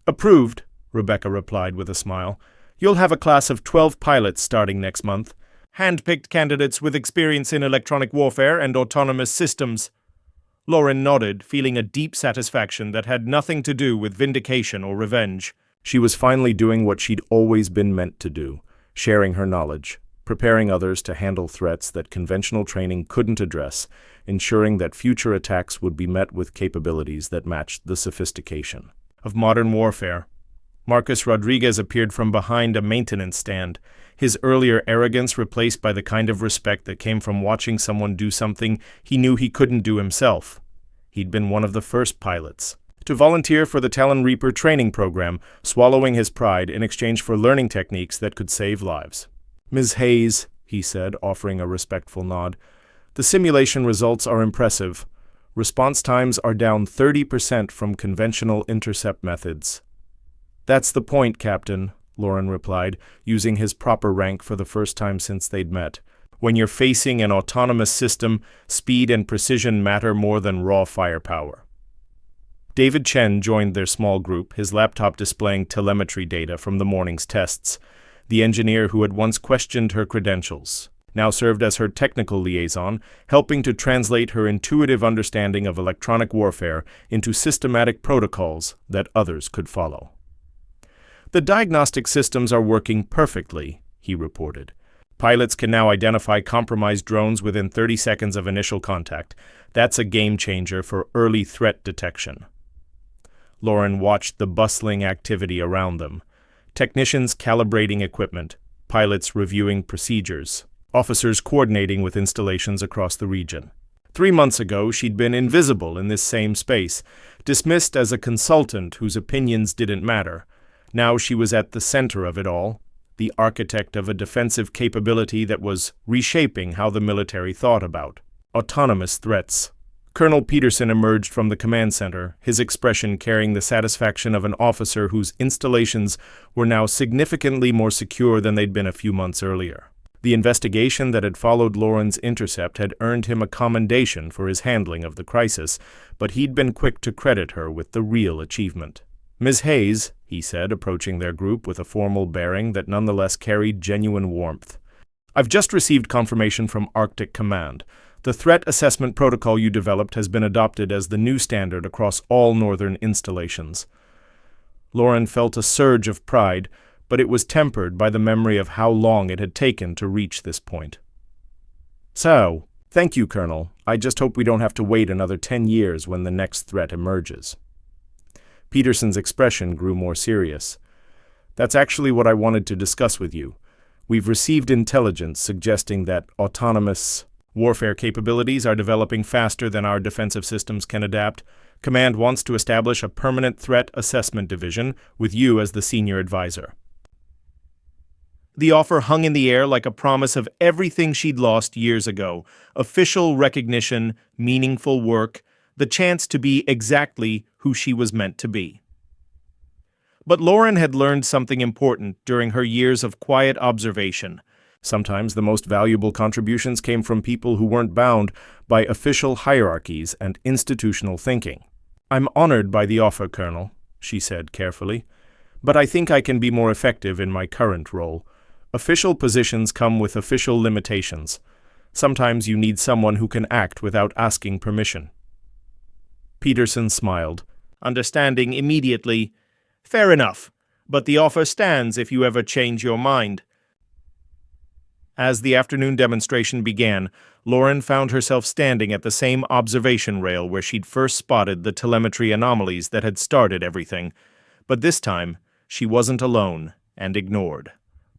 Speaker 1: "Approved," Rebecca replied with a smile. "You'll have a class of 12 pilots starting next month. Hand-picked candidates with experience in electronic warfare and autonomous systems." Lauren nodded, feeling a deep satisfaction that had nothing to do with vindication or revenge. She was finally doing what she'd always been meant to do, sharing her knowledge, preparing others to handle threats that conventional training couldn't address, ensuring that future attacks would be met with capabilities that matched the sophistication of modern warfare. Marcus Rodriguez appeared from behind a maintenance stand, his earlier arrogance replaced by the kind of respect that came from watching someone do something he knew he couldn't do himself. He'd been one of the first pilots to volunteer for the Talon Reaper training program, swallowing his pride in exchange for learning techniques that could save lives. "Ms. Hayes," he said, offering a respectful nod, "the simulation results are impressive. Response times are down 30% from conventional intercept methods." "That's the point, Captain," Lauren replied, using his proper rank for the first time since they'd met. "When you're facing an autonomous system, speed and precision matter more than raw firepower." David Chen joined their small group, his laptop displaying telemetry data from the morning's tests. The engineer who had once questioned her credentials now served as her technical liaison, helping to translate her intuitive understanding of electronic warfare into systematic protocols that others could follow. "The diagnostic systems are working perfectly," he reported. "Pilots can now identify compromised drones within 30 seconds of initial contact. That's a game changer for early threat detection." Lauren watched the bustling activity around them. Technicians calibrating equipment, pilots reviewing procedures, officers coordinating with installations across the region. 3 months ago, she'd been invisible in this same space, dismissed as a consultant whose opinions didn't matter. Now she was at the center of it all, the architect of a defensive capability that was reshaping how the military thought about autonomous threats. Colonel Peterson emerged from the command center, his expression carrying the satisfaction of an officer whose installations were now significantly more secure than they'd been a few months earlier. The investigation that had followed Lauren's intercept had earned him a commendation for his handling of the crisis, but he'd been quick to credit her with the real achievement. "Ms. Hayes," he said, approaching their group with a formal bearing that nonetheless carried genuine warmth. "I've just received confirmation from Arctic Command. The threat assessment protocol you developed has been adopted as the new standard across all northern installations." Lauren felt a surge of pride, but it was tempered by the memory of how long it had taken to reach this point. "So, thank you, Colonel. I just hope we don't have to wait another 10 years when the next threat emerges." Peterson's expression grew more serious. "That's actually what I wanted to discuss with you. We've received intelligence suggesting that autonomous warfare capabilities are developing faster than our defensive systems can adapt. Command wants to establish a permanent threat assessment division with you as the senior advisor." The offer hung in the air like a promise of everything she'd lost years ago: official recognition, meaningful work, the chance to be exactly who she was meant to be. But Lauren had learned something important during her years of quiet observation. Sometimes the most valuable contributions came from people who weren't bound by official hierarchies and institutional thinking. "I'm honored by the offer, Colonel," she said carefully, "but I think I can be more effective in my current role. Official positions come with official limitations. Sometimes you need someone who can act without asking permission. Peterson smiled, understanding immediately. Fair enough, but the offer stands if you ever change your mind. As the afternoon demonstration began, Lauren found herself standing at the same observation rail where she'd first spotted the telemetry anomalies that had started everything. But this time, she wasn't alone and ignored.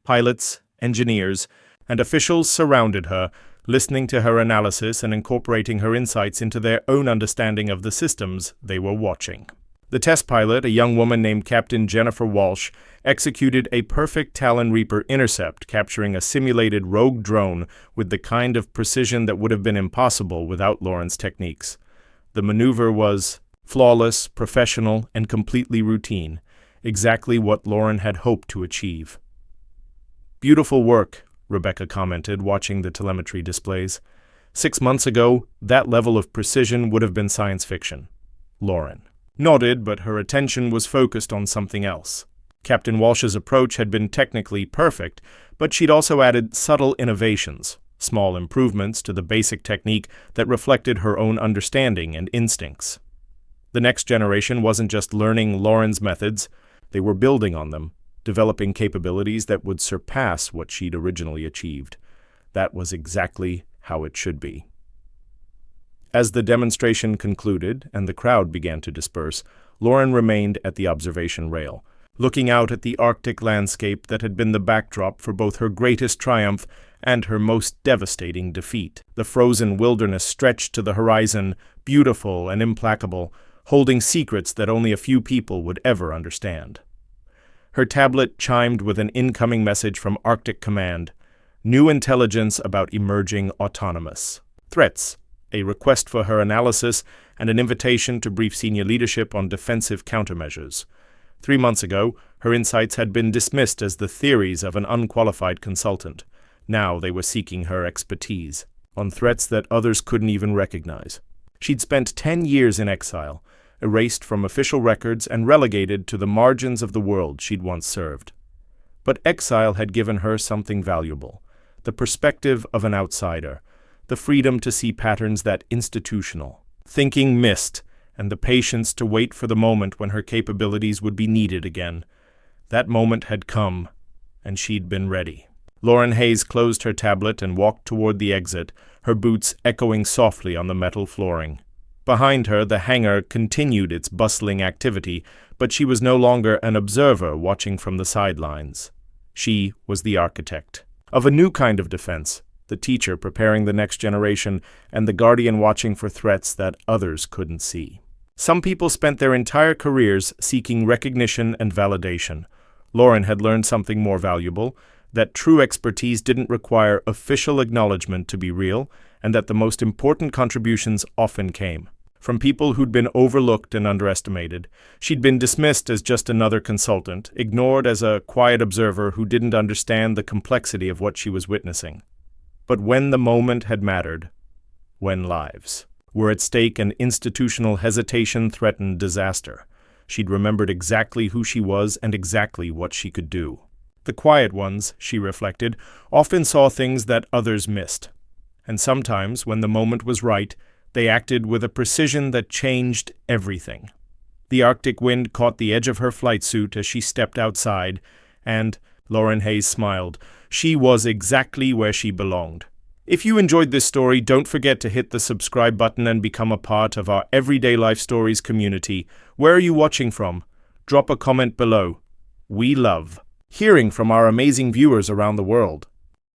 Speaker 1: Pilots, engineers, and officials surrounded her, listening to her analysis and incorporating her insights into their own understanding of the systems they were watching. The test pilot, a young woman named Captain Jennifer Walsh, executed a perfect Talon Reaper intercept, capturing a simulated rogue drone with the kind of precision that would have been impossible without Lauren's techniques. The maneuver was flawless, professional, and completely routine, exactly what Lauren had hoped to achieve. Beautiful work, Rebecca commented, watching the telemetry displays. 6 months ago, that level of precision would have been science fiction. Lauren nodded, but her attention was focused on something else. Captain Walsh's approach had been technically perfect, but she'd also added subtle innovations, small improvements to the basic technique that reflected her own understanding and instincts. The next generation wasn't just learning Lauren's methods, they were building on them, developing capabilities that would surpass what she'd originally achieved. That was exactly how it should be. As the demonstration concluded and the crowd began to disperse, Lauren remained at the observation rail, looking out at the Arctic landscape that had been the backdrop for both her greatest triumph and her most devastating defeat. The frozen wilderness stretched to the horizon, beautiful and implacable, holding secrets that only a few people would ever understand. Her tablet chimed with an incoming message from Arctic Command: new intelligence about emerging autonomous threats, a request for her analysis, and an invitation to brief senior leadership on defensive countermeasures. 3 months ago, her insights had been dismissed as the theories of an unqualified consultant. Now they were seeking her expertise on threats that others couldn't even recognize. She'd spent 10 years in exile, erased from official records and relegated to the margins of the world she'd once served. But exile had given her something valuable: the perspective of an outsider, the freedom to see patterns that institutional thinking missed, and the patience to wait for the moment when her capabilities would be needed again. That moment had come, and she'd been ready. Lauren Hayes closed her tablet and walked toward the exit, her boots echoing softly on the metal flooring. Behind her, the hangar continued its bustling activity, but she was no longer an observer watching from the sidelines. She was the architect of a new kind of defense, the teacher preparing the next generation, and the guardian watching for threats that others couldn't see. Some people spent their entire careers seeking recognition and validation. Lauren had learned something more valuable: that true expertise didn't require official acknowledgement to be real, and that the most important contributions often came from people who'd been overlooked and underestimated. She'd been dismissed as just another consultant, ignored as a quiet observer who didn't understand the complexity of what she was witnessing. But when the moment had mattered, when lives were at stake and institutional hesitation threatened disaster, she'd remembered exactly who she was and exactly what she could do. The quiet ones, she reflected, often saw things that others missed. And sometimes, when the moment was right, they acted with a precision that changed everything. The Arctic wind caught the edge of her flight suit as she stepped outside, and, Lauren Hayes smiled, she was exactly where she belonged. If you enjoyed this story, don't forget to hit the subscribe button and become a part of our Everyday Life Stories community. Where are you watching from? Drop a comment below. We love hearing from our amazing viewers around the world.